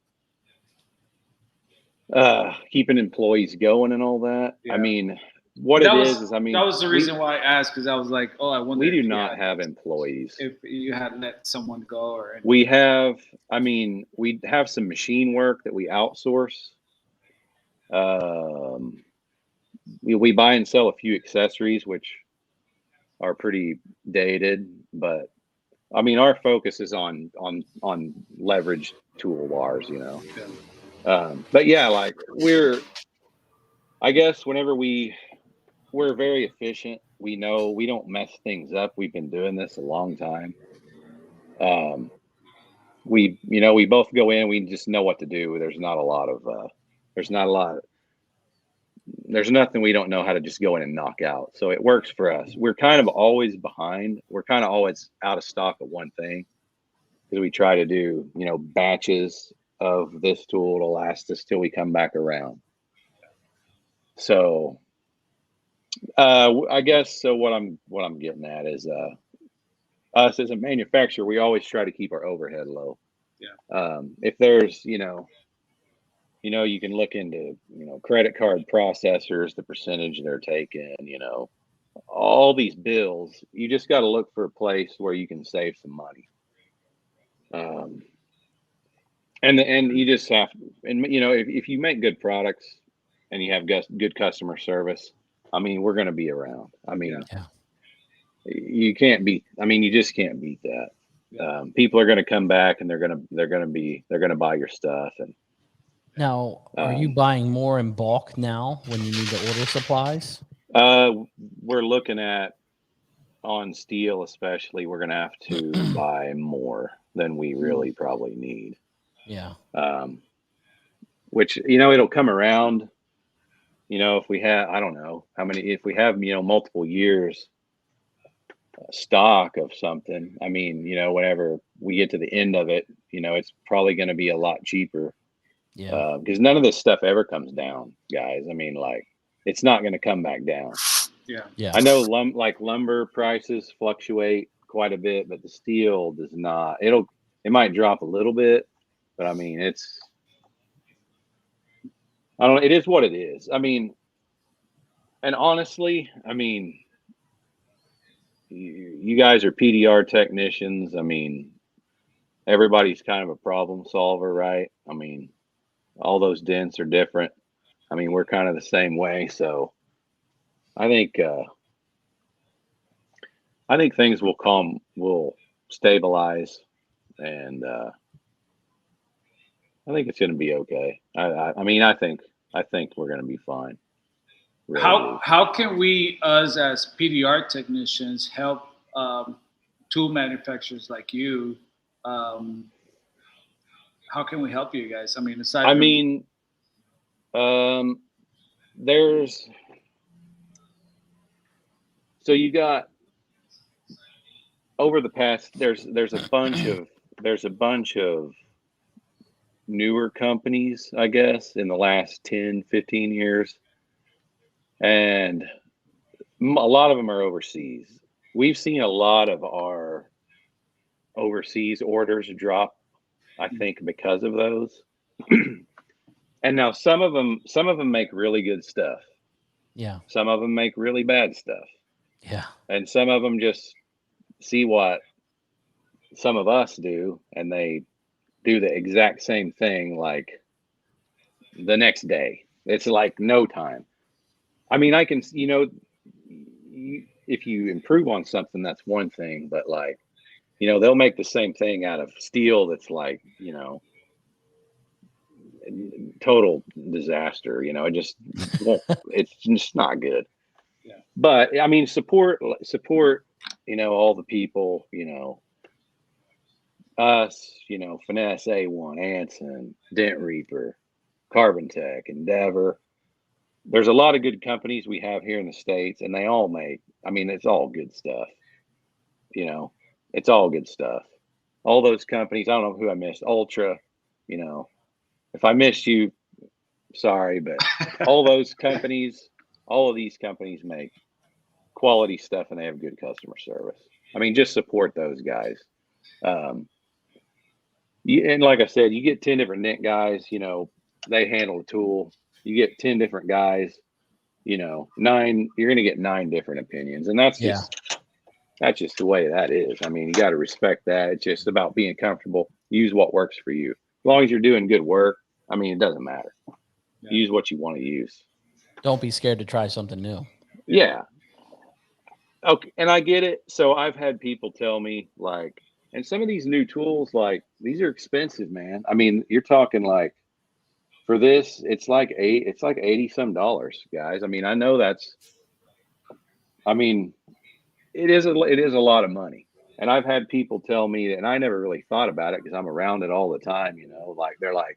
keeping employees going and all that. Yeah. I mean, what That it was, is I mean, that was the reason why I asked, because I was like, oh, I wonder. we do if you not had- have employees. If you had let someone go or anything. We have, I mean, we have some machine work that we outsource. We buy and sell a few accessories, which are pretty dated, but I mean, our focus is on leverage toolbars, you know. But yeah, like I guess whenever we're very efficient. We know we don't mess things up. We've been doing this a long time. We both go in, we just know what to do. There's nothing we don't know how to just go in and knock out. So it works for us. We're kind of always behind. We're kind of always out of stock of one thing, because we try to do, you know, batches of this tool to last us till we come back around. So I guess so what I'm getting at is us as a manufacturer, we always try to keep our overhead low. Yeah. If there's, you can look into, credit card processors, the percentage they're taking, all these bills, you just got to look for a place where you can save some money. And you just have, if you make good products and you have good customer service, I mean, we're going to be around. I mean, Yeah. You just can't beat that. Yeah. People are going to come back and they're going to buy your stuff. And Now, are you buying more in bulk now when you need to order supplies? we're looking at, on steel especially, we're going to have to buy more than we really probably need. Yeah. Which, it'll come around, if we have, I don't know how many, if we have, multiple years stock of something, I mean, whenever we get to the end of it, it's probably going to be a lot cheaper. Yeah. Because none of this stuff ever comes down, guys. I mean, like, it's not going to come back down. Yeah. Yeah. I know lumber prices fluctuate quite a bit, but the steel does not. It might drop a little bit, but I mean, I don't know. It is what it is. I mean, and honestly, I mean, you guys are PDR technicians. I mean, everybody's kind of a problem solver, right? I mean, all those dents are different. I mean, we're kind of the same way. So I think things will stabilize, and I think it's going to be okay. I mean, I think we're going to be fine. Really How can we, us as PDR technicians, help tool manufacturers like you? How can we help you guys? I mean, aside from so you got, over the past, there's a bunch of newer companies, I guess, in the last 10, 15 years. And a lot of them are overseas. We've seen a lot of our overseas orders drop, I think, because of those. And now some of them make really good stuff. Yeah. Some of them make really bad stuff. Yeah. And some of them just see what some of us do, and they do the exact same thing like the next day. It's like no time. I mean, I can, if you improve on something, that's one thing, but like, they'll make the same thing out of steel that's like, total disaster. You know, it just won't, it's just not good. Yeah. But I mean, support, you know, all the people, you know, us, you know, Finesse, A1, Anson, Dent Reaper, Carbon Tech, Endeavor. There's a lot of good companies we have here in the States, and they all make, I mean, it's all good stuff. You know, it's all good stuff. All those companies, I don't know who I missed, Ultra, you know, if I missed you, sorry, but all those companies, all of these companies make quality stuff and they have good customer service. I mean, just support those guys. And like I said, you get 10 different dent guys, you know, they handle a tool. You get 10 different guys, you know, you're going to get 9 different opinions. And that's just the way that is. I mean, you got to respect that. It's just about being comfortable. Use what works for you. As long as you're doing good work, I mean, it doesn't matter. Yeah. Use what you want to use. Don't be scared to try something new. Yeah. Okay. And I get it. So I've had people tell me, like, and some of these new tools, like, these are expensive, man. I mean, you're talking like, for this, it's like $80 some, guys. I mean, I know it is a lot of money. And I've had people tell me, and I never really thought about it because I'm around it all the time, you know, like they're like,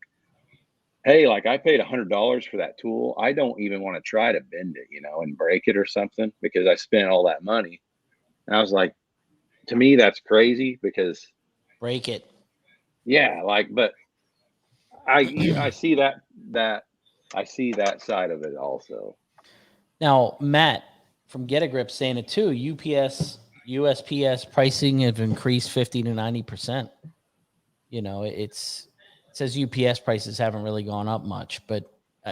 hey, like I paid $100 for that tool. I don't even want to try to bend it, you know, and break it or something because I spent all that money. And I was like, to me, that's crazy because break it. Yeah. Like, but I see I see that side of it also. Now, Matt from Get a Grip saying it too. USPS pricing have increased 50 to 90%. You know, it says UPS prices haven't really gone up much, but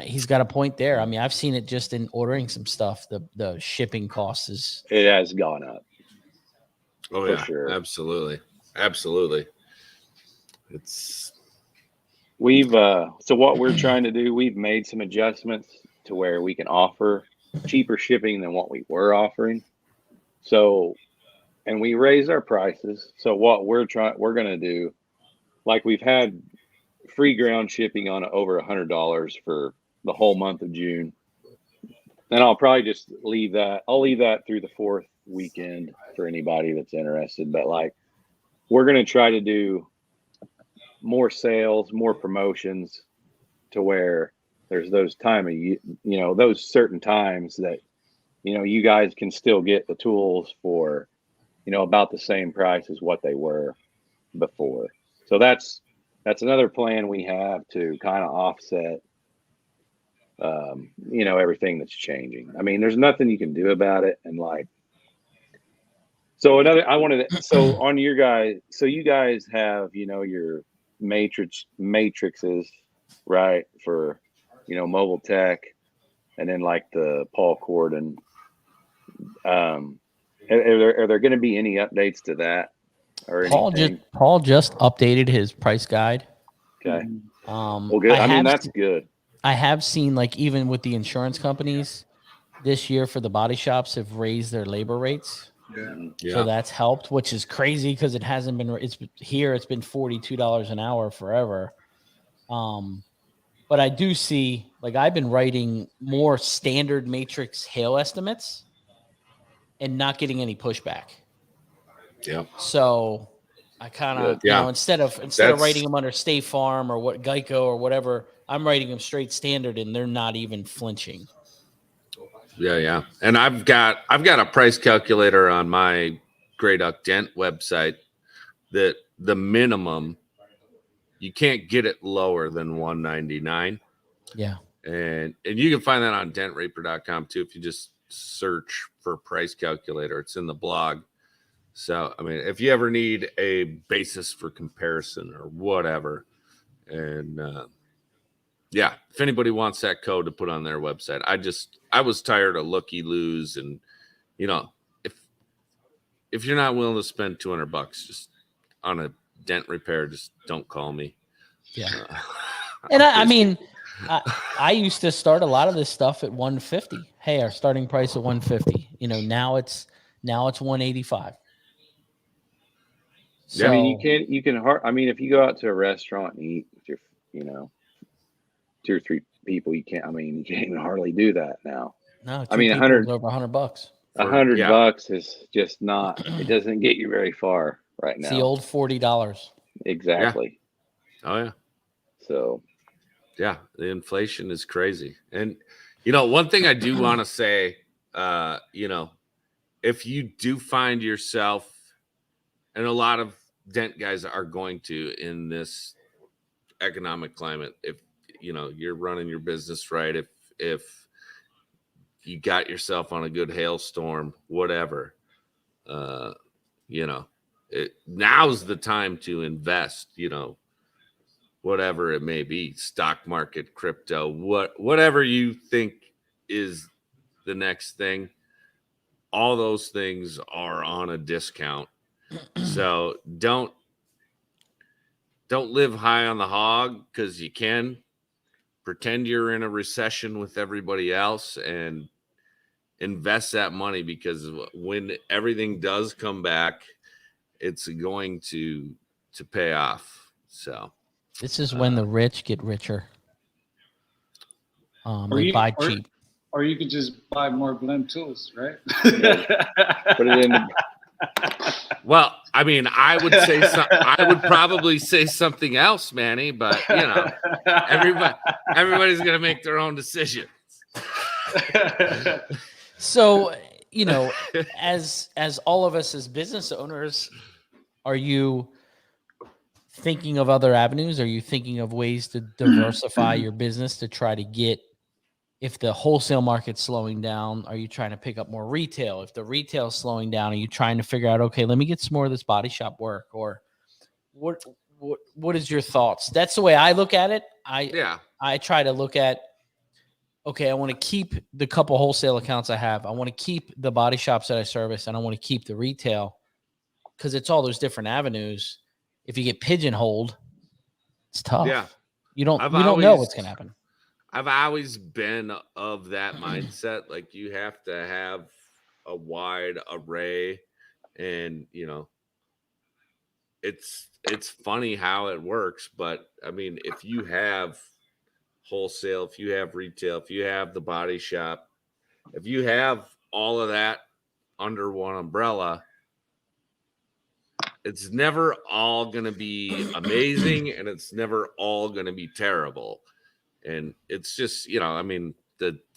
he's got a point there. I mean, I've seen it just in ordering some stuff. The shipping costs it has gone up. Oh yeah, sure. Absolutely. We've so what we're trying to do, we've made some adjustments to where we can offer cheaper shipping than what we were offering. So, and we raised our prices. So what we're going to do, like we've had free ground shipping on over $100 for the whole month of June. And I'll probably just leave that. I'll leave that through the 4th weekend for anybody that's interested. But like, we're going to try to do more sales, more promotions to where there's those those certain times that, you know, you guys can still get the tools for, you know, about the same price as what they were before. So that's another plan we have to kind of offset, you know, everything that's changing. I mean, there's nothing you can do about it. And like, so on your guys, so you guys have, you know, your matrices, right? For, you know, Mobile Tech, and then like the Paul Corden. Are there going to be any updates to that or anything? Paul just updated his price guide. Okay. Well, good. I mean, that's good. I have seen, like, even with the insurance companies this year for the body shops have raised their labor rates. Yeah. So that's helped, which is crazy because it hasn't been. It's been $42 an hour forever. But I do see, like, I've been writing more standard matrix hail estimates and not getting any pushback. Yeah. So I kind of, you know, instead of writing them under State Farm or what Geico or whatever, I'm writing them straight standard, and they're not even flinching. Yeah. And I've got a price calculator on my Grey Duck Dent website that the minimum, you can't get it lower than $199. Yeah. And you can find that on dentreaper.com too. If you just search for price calculator, it's in the blog. So, I mean, if you ever need a basis for comparison or whatever, and yeah, if anybody wants that code to put on their website, I was tired of looky-loos, and, you know, if you're not willing to spend $200 just on a dent repair, just don't call me. Yeah. And I mean, I used to start a lot of this stuff at $150. Hey, our starting price at $150. You know, now it's $185. So, I mean, you can I mean, if you go out to a restaurant and eat with your, you know, 2 or 3 people, you can't even hardly do that now. No, I two mean, people 100 is over $100. $100 yeah. bucks is just not, it doesn't get you very far right It's now. the old $40. Exactly. Oh yeah. So Yeah, the inflation is crazy. And one thing I do want to say, if you do find yourself, and a lot of dent guys are going to in this economic climate, if you're running your business right, if you got yourself on a good hailstorm, whatever, now's the time to invest, whatever it may be, stock market, crypto, whatever you think is the next thing. All those things are on a discount. So don't live high on the hog, because you can pretend you're in a recession with everybody else and invest that money, because when everything does come back, it's going to pay off. So This is when the rich get richer. They buy cheap. Or you could just buy more Glen tools, right? Yeah. Put it in. Well, I mean, I would probably say something else, Manny, but everybody's going to make their own decisions. So, as all of us as business owners, are you thinking of other avenues? Are you thinking of ways to diversify your business to try to get, if the wholesale market's slowing down, are you trying to pick up more retail? If the retail's slowing down, are you trying to figure out, okay, let me get some more of this body shop work? Or what is your thoughts? That's the way I look at it. I try to look at, okay, I want to keep the couple wholesale accounts I have. I want to keep the body shops that I service, and I want to keep the retail, because it's all those different avenues. If you get pigeonholed, it's tough. Yeah. You don't know what's going to happen. I've always been of that mindset. Like, you have to have a wide array, and it's funny how it works. But I mean, if you have wholesale, if you have retail, if you have the body shop, if you have all of that under one umbrella, it's never all going to be amazing, and it's never all going to be terrible. And it's just, the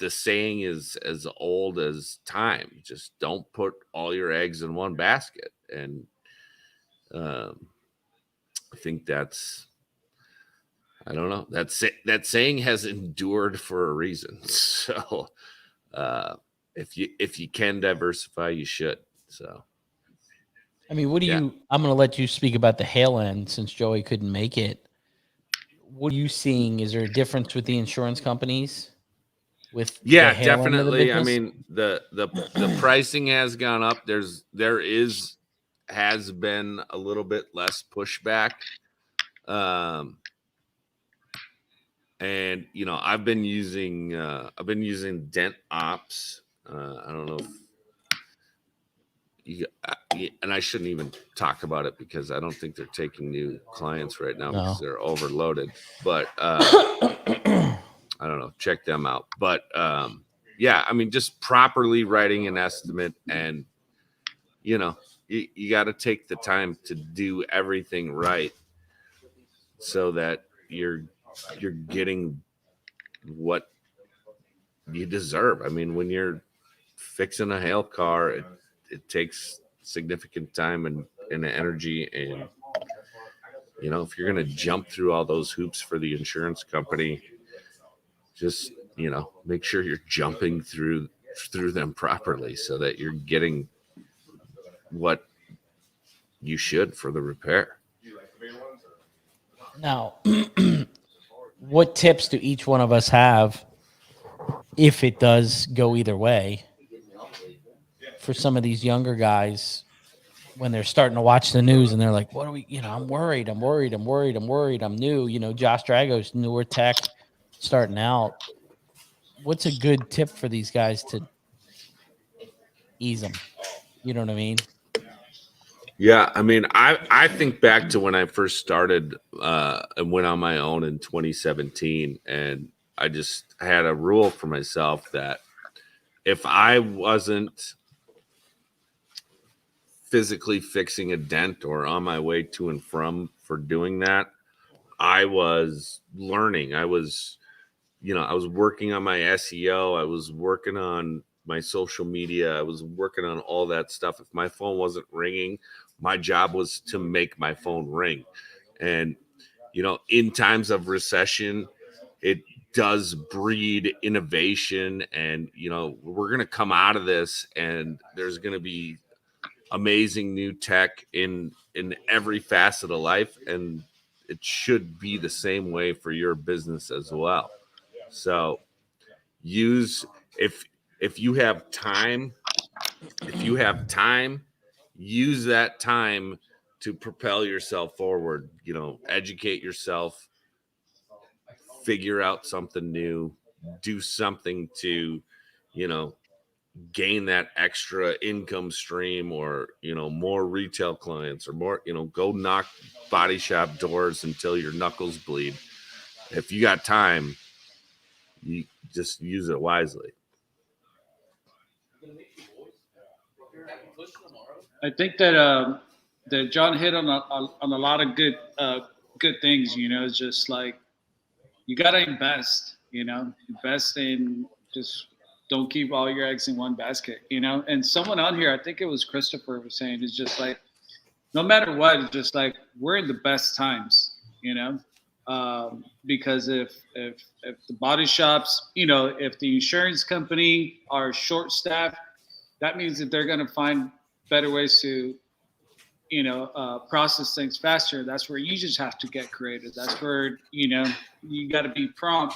saying is as old as time. Just don't put all your eggs in one basket. And I think that's, I don't know, that saying has endured for a reason. So if you can diversify, you should. So I mean, I'm going to let you speak about the hail end, since Joey couldn't make it. What are you seeing? Is there a difference with the insurance companies? Definitely. I mean, the pricing has gone up. There has been a little bit less pushback. And I've been using Dent Ops. I don't know if and I shouldn't even talk about it, because I don't think they're taking new clients right now because they're overloaded. But I don't know. Check them out. But I mean, just properly writing an estimate, and you got to take the time to do everything right, so that you're getting what you deserve. I mean, when you're fixing a hail car, it takes significant time and energy. And, if you're going to jump through all those hoops for the insurance company, just, make sure you're jumping through them properly, so that you're getting what you should for the repair. Now, what tips do each one of us have if it does go either way, for some of these younger guys when they're starting to watch the news and they're like, what are we, I'm worried. I'm new, Josh Drago's newer tech starting out. What's a good tip for these guys to ease them? You know what I mean? Yeah. I mean, I think back to when I first started and went on my own in 2017, and, I just had a rule for myself that if I wasn't physically fixing a dent or on my way to and from for doing that, I was learning. I was working on my SEO. I was working on my social media. I was working on all that stuff. If my phone wasn't ringing, my job was to make my phone ring. And, in times of recession, it does breed innovation. And, we're going to come out of this and there's going to be amazing new tech in every facet of life. And it should be the same way for your business as well. So use if you have time, use that time to propel yourself forward, educate yourself, figure out something new, do something to, gain that extra income stream, or, more retail clients, or more, go knock body shop doors until your knuckles bleed. If you got time, you just use it wisely. I think that John hit on a lot of good things. It's just like you gotta invest. Invest in, just don't keep all your eggs in one basket. And someone on here, I think it was Christopher, was saying, it's just like no matter what, it's just like we're in the best times. Because if the body shops, if the insurance company are short staffed, that means that they're going to find better ways to, process things faster. That's where you just have to get creative. That's where, you got to be prompt.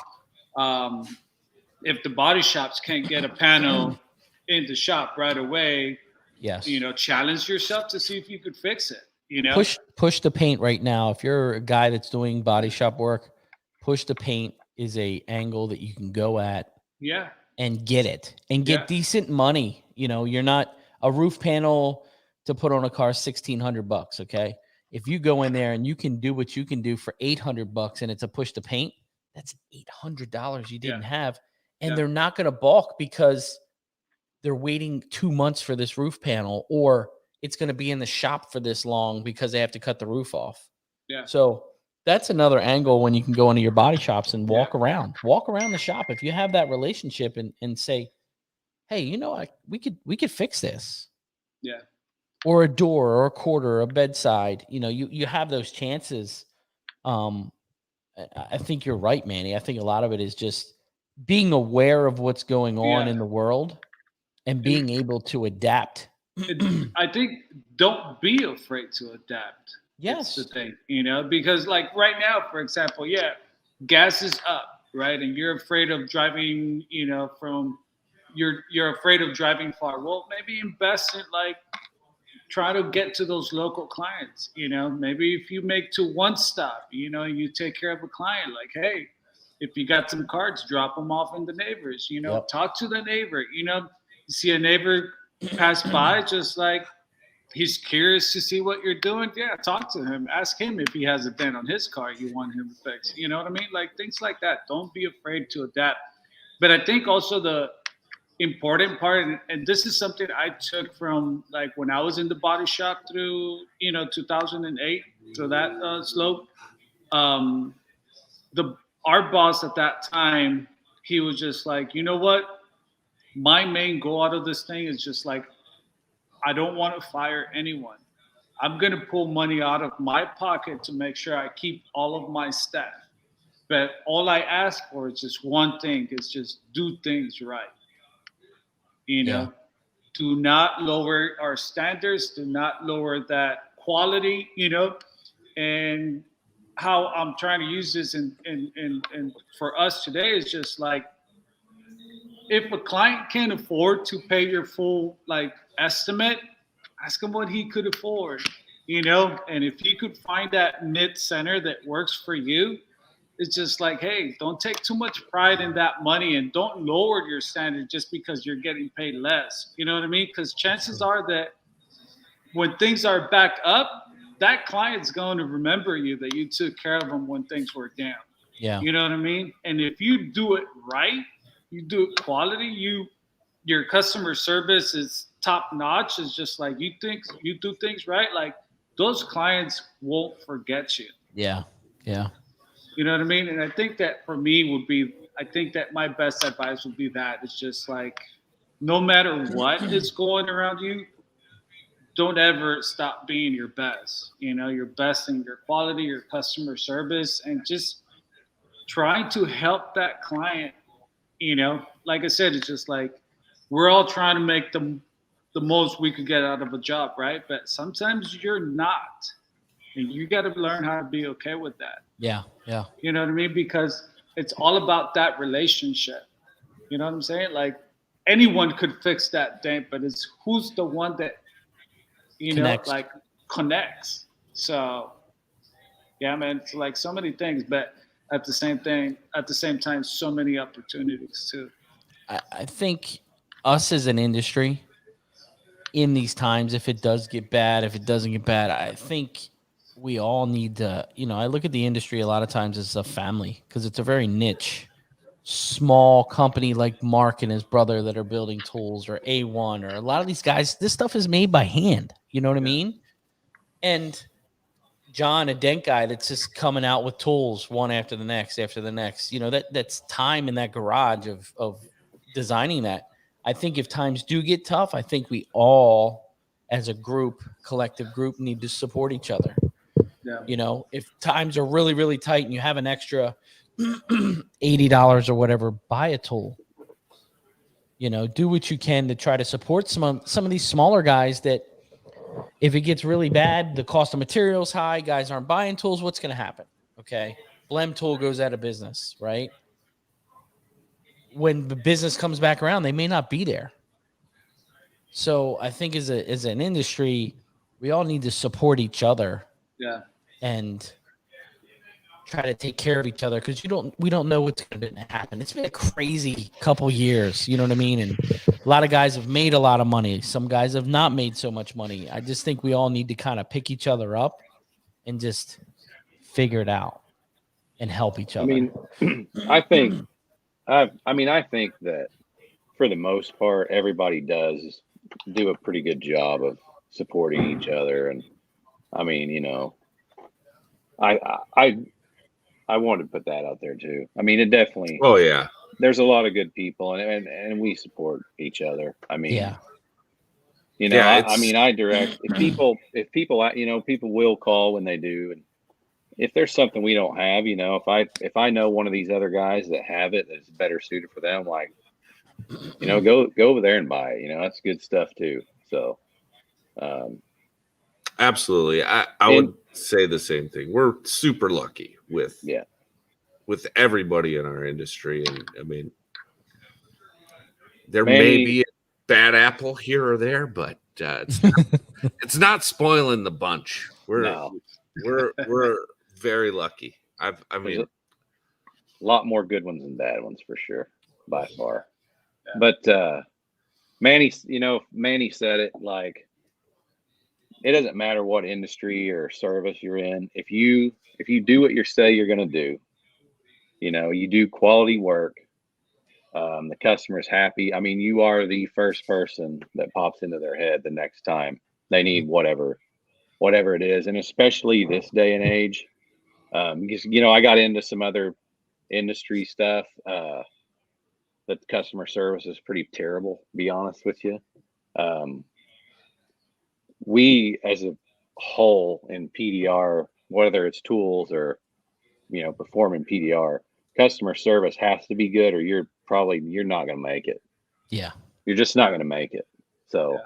If the body shops can't get a panel in the shop right away, Yes. Challenge yourself to see if you could fix it. Push the paint right now. If you're a guy that's doing body shop work, push the paint is a angle that you can go at. Yeah. And get it and get decent money. You're not a roof panel to put on a car, $1,600. Okay. If you go in there and you can do what you can do for $800 and it's a push to paint, that's $800 you didn't have. And they're not going to balk because they're waiting 2 months for this roof panel, or it's going to be in the shop for this long because they have to cut the roof off. Yeah. So that's another angle when you can go into your body shops and walk around the shop. If you have that relationship and say, hey, we could fix this. Yeah. Or a door or a quarter or a bedside, you have those chances. I think you're right, Manny. I think a lot of it is just being aware of what's going on in the world and being able to adapt. I think don't be afraid to adapt. Yes. That's the thing, because like right now, for example, gas is up, right? And you're afraid of driving, you're afraid of driving far. Well, maybe invest in try to get to those local clients, maybe if you make to one stop, you take care of a client, like, hey, if you got some cards, drop them off in the neighbors, talk to the neighbor, you see a neighbor pass by, just like, he's curious to see what you're doing. Yeah, talk to him. Ask him if he has a dent on his car you want him to fix. You know what I mean? Like things like that. Don't be afraid to adapt. But I think also the important part, and this is something I took from like when I was in the body shop through 2008 through that slope. Our boss at that time, he was just like, you know what? My main goal out of this thing is just like, I don't want to fire anyone. I'm going to pull money out of my pocket to make sure I keep all of my staff. But all I ask for is just one thing, is just do things right. Do not lower our standards, do not lower that quality, and how I'm trying to use this in for us today is just like, if a client can't afford to pay your full estimate, ask him what he could afford, and if you could find that mid center that works for you, it's just like, hey, don't take too much pride in that money and don't lower your standard just because you're getting paid less. You know what I mean? Because chances are that when things are back up, that client's going to remember you, that you took care of them when things were down. Yeah. You know what I mean? And if you do it right, you do it quality, your customer service is top notch. It's just like you do things right, like those clients won't forget you. Yeah. Yeah. You know what I mean? And I think that for me I think that my best advice would be that it's just like no matter what is going around you, don't ever stop being your best. You know, your best in your quality, your customer service, and just trying to help that client. You know, like I said, it's just like we're all trying to make the most we could get out of a job, right? But sometimes you're not, and you got to learn how to be okay with that. Yeah. Yeah. You know what I mean? Because it's all about that relationship. You know what I'm saying? Like anyone could fix that dent, but it's who's the one that Connects. like connects. So yeah, man, it's like so many things, but at the same time, so many opportunities too. I think us as an industry in these times, if it does get bad, if it doesn't get bad, I think we all need to, I look at the industry a lot of times as a family because it's a very niche, small company like Mark and his brother that are building tools, or A1, or a lot of these guys. This stuff is made by hand. You know what I mean? And John, a dent guy that's just coming out with tools one after the next, that's time in that garage of designing that. I think if times do get tough, I think we all as a group, collective group, need to support each other. Yeah. If times are really, really tight and you have an extra $80 or whatever, buy a tool. Do what you can to try to support some of these smaller guys that if it gets really bad, the cost of materials high, guys aren't buying tools, what's going to happen? Okay. Blem Tool goes out of business, right? When the business comes back around, they may not be there. So I think as an industry, we all need to support each other. Yeah. And try to take care of each other because we don't know what's going to happen. It's been a crazy couple years, you know what I mean? And a lot of guys have made a lot of money. Some guys have not made so much money. I just think we all need to kind of pick each other up and just figure it out and help each other. I mean, I think that for the most part, everybody does do a pretty good job of supporting each other. And I mean, I wanted to put that out there too. I mean, it definitely. Oh yeah. There's a lot of good people, and we support each other. I mean, yeah. I direct if people, people will call when they do, and if there's something we don't have, if I know one of these other guys that have it that's better suited for them, like, go over there and buy it. That's good stuff too. So, absolutely, I would say the same thing. We're super lucky with everybody in our industry, and I mean, there may be a bad apple here or there, but it's not spoiling the bunch. We're very lucky. I mean, a lot more good ones than bad ones for sure, by far. Yeah. But Manny said it, like, it doesn't matter what industry or service you're in. If you do what you say you're going to do, you do quality work, the customer's happy. I mean, you are the first person that pops into their head the next time they need whatever it is. And especially this day and age, because, I got into some other industry stuff, that the customer service is pretty terrible, to be honest with you. We as a whole in PDR, whether it's tools or, performing PDR, customer service has to be good, or you're not going to make it. Yeah. You're just not going to make it. So,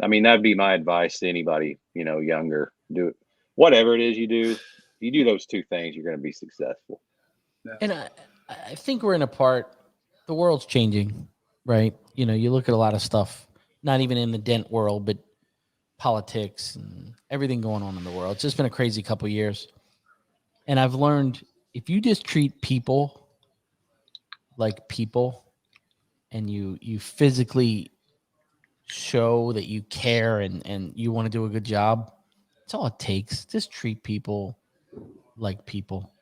I mean, that'd be my advice to anybody, younger. Do it. Whatever it is you do, if you do those two things, you're going to be successful. Yeah. And I think we're in a part, the world's changing, right? You look at a lot of stuff, not even in the dent world, but politics and everything going on in the world. It's just been a crazy couple of years. And I've learned if you just treat people like people and you physically show that you care and you want to do a good job, that's all it takes. Just treat people like people.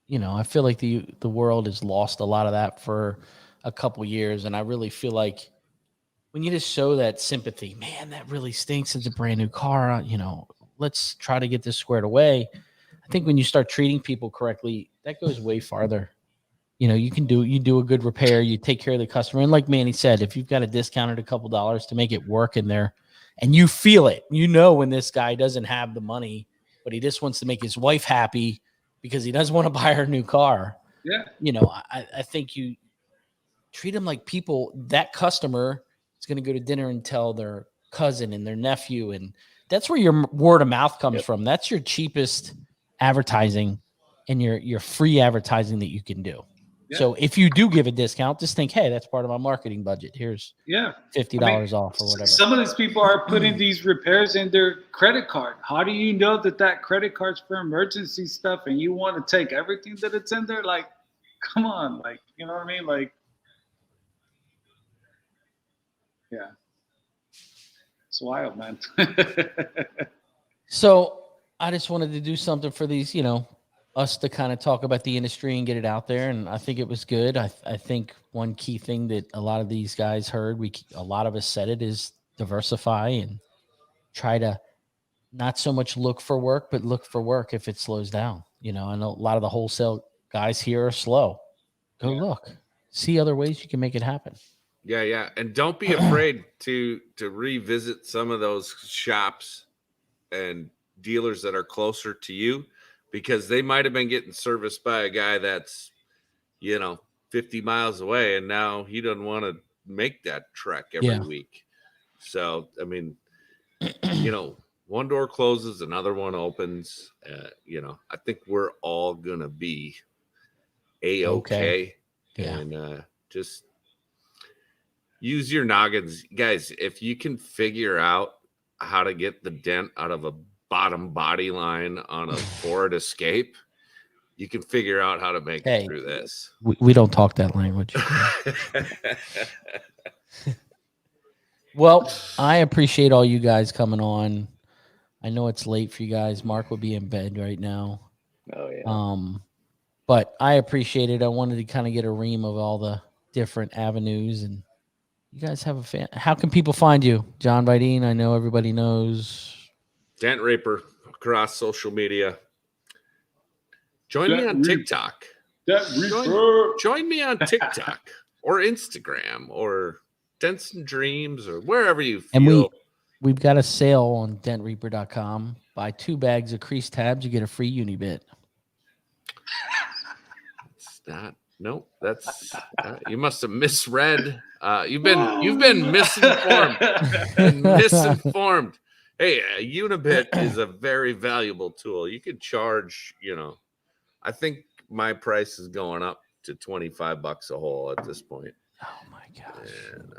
I feel like the world has lost a lot of that for a couple years, and I really feel like when you just show that sympathy, man, that really stinks. It's a brand new car. Let's try to get this squared away. I think when you start treating people correctly, that goes way farther. You do a good repair, you take care of the customer. And like Manny said, if you've got a discounted a couple dollars to make it work in there and you feel it, when this guy doesn't have the money, but he just wants to make his wife happy because he doesn't want to buy her a new car. Yeah. I think you treat them like people. That customer is going to go to dinner and tell their cousin and their nephew. And that's where your word of mouth comes from. That's your cheapest advertising and your free advertising that you can do. Yeah. So if you do give a discount, just think, hey, that's part of my marketing budget. Here's $50 off or whatever. Some of these people are putting these repairs in their credit card. How do you know that credit card's for emergency stuff and you want to take everything that it's in there? Like, come on. Like, you know what I mean? Like, yeah. It's wild, man. So I just wanted to do something for these, us to kind of talk about the industry and get it out there. And I think it was good. I think one key thing that a lot of these guys heard, a lot of us said it, is diversify and try to not so much look for work, but look for work if it slows down. I know a lot of the wholesale guys here are slow. Go look, see other ways you can make it happen. Yeah. And don't be afraid to revisit some of those shops and dealers that are closer to you, because they might have been getting serviced by a guy that's, 50 miles away, and now he doesn't want to make that trek every week. So, I mean, one door closes, another one opens. I think we're all going to be A-okay. Yeah. And just use your noggins. Guys, if you can figure out how to get the dent out of a bottom body line on a Ford Escape, you can figure out how to make it through this. We don't talk that language. Well, I appreciate all you guys coming on. I know it's late for you guys. Mark will be in bed right now. Oh yeah. But I appreciate it. I wanted to kind of get a ream of all the different avenues, and you guys have a fan. How can people find you? John Vidine, I know everybody knows. Dent Reaper across social media. Join me on TikTok. Join me on TikTok or Instagram or Dents and Dreams or wherever you feel. And we've got a sale on dentreaper.com. Buy 2 bags of crease tabs, you get a free Unibit. It's not. Nope. That's you must have misread. You've been misinformed. Misinformed. Hey, a Unibit is a very valuable tool. You could charge, I think my price is going up to $25 a hole at this point. Oh my gosh. And,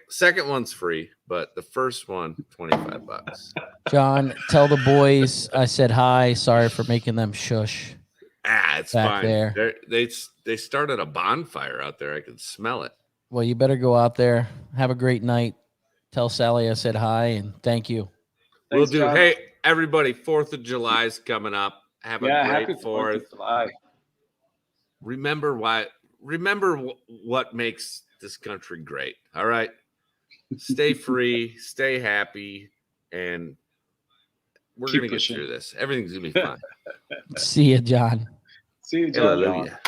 second one's free, but the first one, $25. John, tell the boys I said hi. Sorry for making them shush. It's fine. There. They started a bonfire out there. I can smell it. Well, you better go out there. Have a great night. Tell Sally I said hi and thank you. We'll do. John. Hey, everybody, 4th of July is coming up. Have a great 4th of July. Remember what makes this country great. All right. Stay free, stay happy, and we're going to get through this. Everything's going to be fine. See you, John. See you, John. Hallelujah.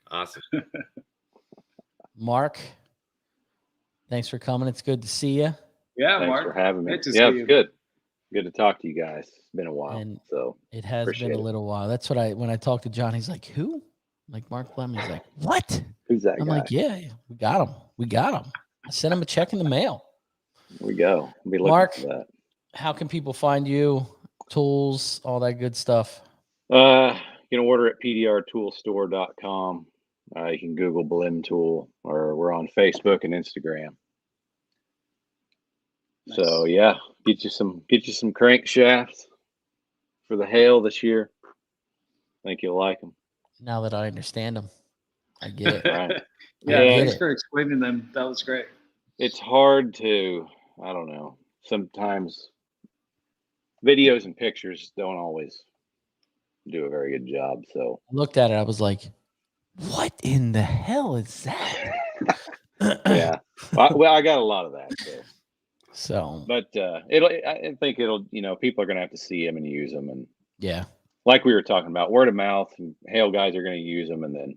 Awesome. Mark, thanks for coming. It's good to see you. Yeah, thanks Mark. for having me. Yeah, it's good. Good to talk to you guys. It's been a while. And so it has been a little while. That's what when I talked to John, he's like, who? I'm like, Mark Fleming. He's like, what? Who's that guy? I'm like, yeah, we got him. I sent him a check in the mail. There we go. Be looking Mark, for that. How can people find you? Tools, all that good stuff. You can order at pdrtoolstore.com. You can Google Glen tool, or we're on Facebook and Instagram. Nice. So yeah, get you some crankshafts for the hail this year. I think you'll like them. Now that I understand them, I get it. Right. Thanks for explaining them. That was great. It's hard to, I don't know, sometimes videos and pictures don't always do a very good job. So I looked at it. I was like, what in the hell is that? yeah, well, I got a lot of that. So, But I think it'll, people are going to have to see them and use them. And yeah. like we were talking about, word of mouth, and Hale guys are going to use them. And then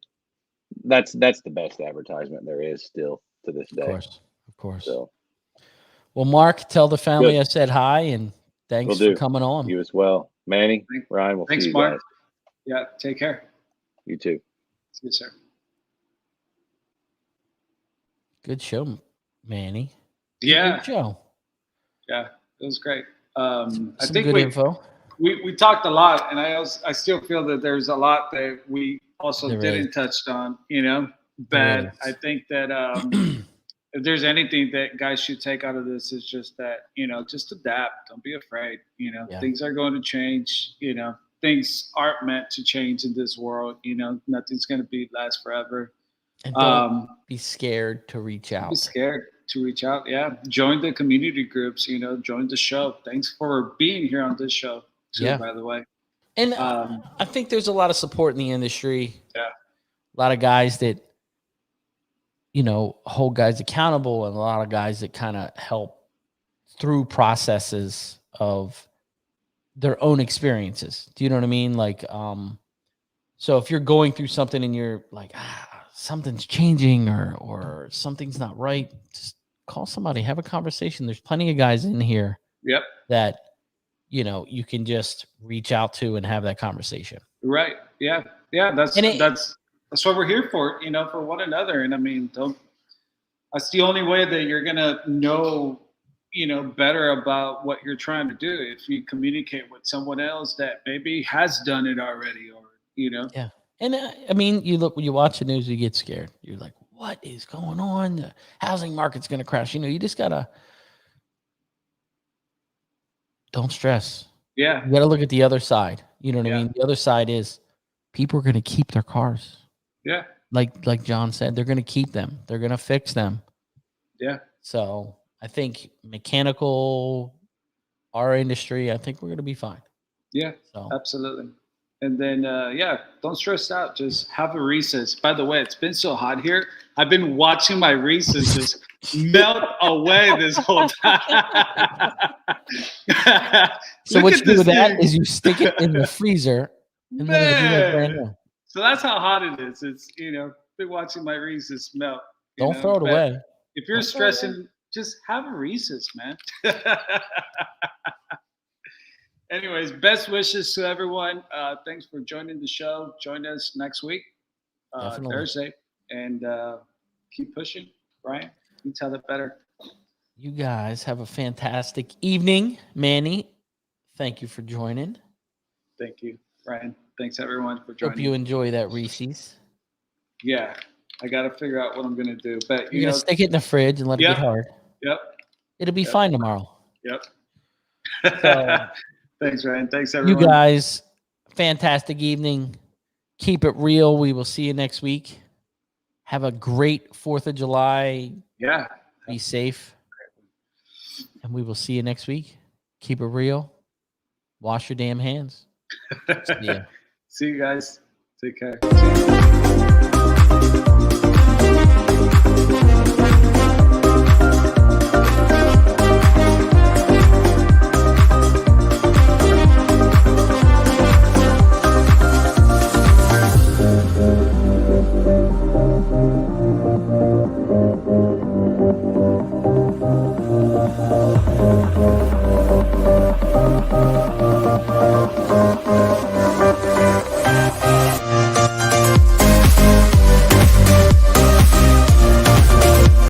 that's the best advertisement there is still to this day. Of course. So, well, Mark, tell the family good. I said hi and thanks Will for do. coming on. You as well. Manny, Ryan, we'll Thanks, see you Mark. guys. Yeah, take care. You too. See you, sir. Good show, Manny. Yeah, Good show. yeah, it was great. I Some think good info. we talked a lot, and I still feel that there's a lot that we also There didn't is. touch on. There But is. I think that if there's anything that guys should take out of this, is just that just adapt. Don't be afraid. Yeah. Things are going to change. Things aren't meant to change in this world. Nothing's going to last forever. And don't be scared to reach out. Be scared to reach out. Yeah. Join the community groups, join the show. Thanks for being here on this show too, Yeah. by the way. And I think there's a lot of support in the industry. Yeah. A lot of guys that, hold guys accountable, and a lot of guys that kind of help through processes of their own experiences. Do you know what I mean? Like, so if you're going through something and you're like, something's changing or something's not right, just call somebody, have a conversation. There's plenty of guys in here Yep. that, you can just reach out to and have that conversation. Right. Yeah. Yeah. That's what we're here for, for one another. And I mean, that's the only way that you're going to know, better about what you're trying to do. If you communicate with someone else that maybe has done it already, or, Yeah. And I mean, when you watch the news, you get scared. You're like, what is going on? The housing market's going to crash. You just got to, don't stress. Yeah. You got to look at the other side. You know what Yeah. I mean? The other side is people are going to keep their cars. Yeah. Like John said, they're going to keep them. They're going to fix them. Yeah. So I think mechanical, our industry, I think we're going to be fine. Yeah. So Absolutely. And then, don't stress out. Just have a recess. By the way, it's been so hot here. I've been watching my Reese's just melt away this whole time. So what you do with that is you stick it in the freezer, and then it'll be like brand new. So that's how hot it is. It's, been watching my Reese's melt. Don't throw it but away. If you're stressing, just have a Reese's, man. Anyways, best wishes to everyone. Thanks for joining the show. Join us next week, Thursday, and keep pushing. Ryan, you tell it better. You guys have a fantastic evening. Manny, thank you for joining. Thank you, Ryan. Thanks everyone for joining. Hope you enjoy that Reese's. Yeah, I got to figure out what I'm gonna do. But You're gonna stick it in the fridge and let it get hard. Yep. It'll be fine tomorrow. Yep. So, thanks, Ryan. Thanks everyone. you guys, fantastic evening. Keep it real. We will see you next week. Have a great 4th of July. Yeah. Be safe. And we will see you next week. Keep it real. Wash your damn hands. See ya. See you guys. Take care.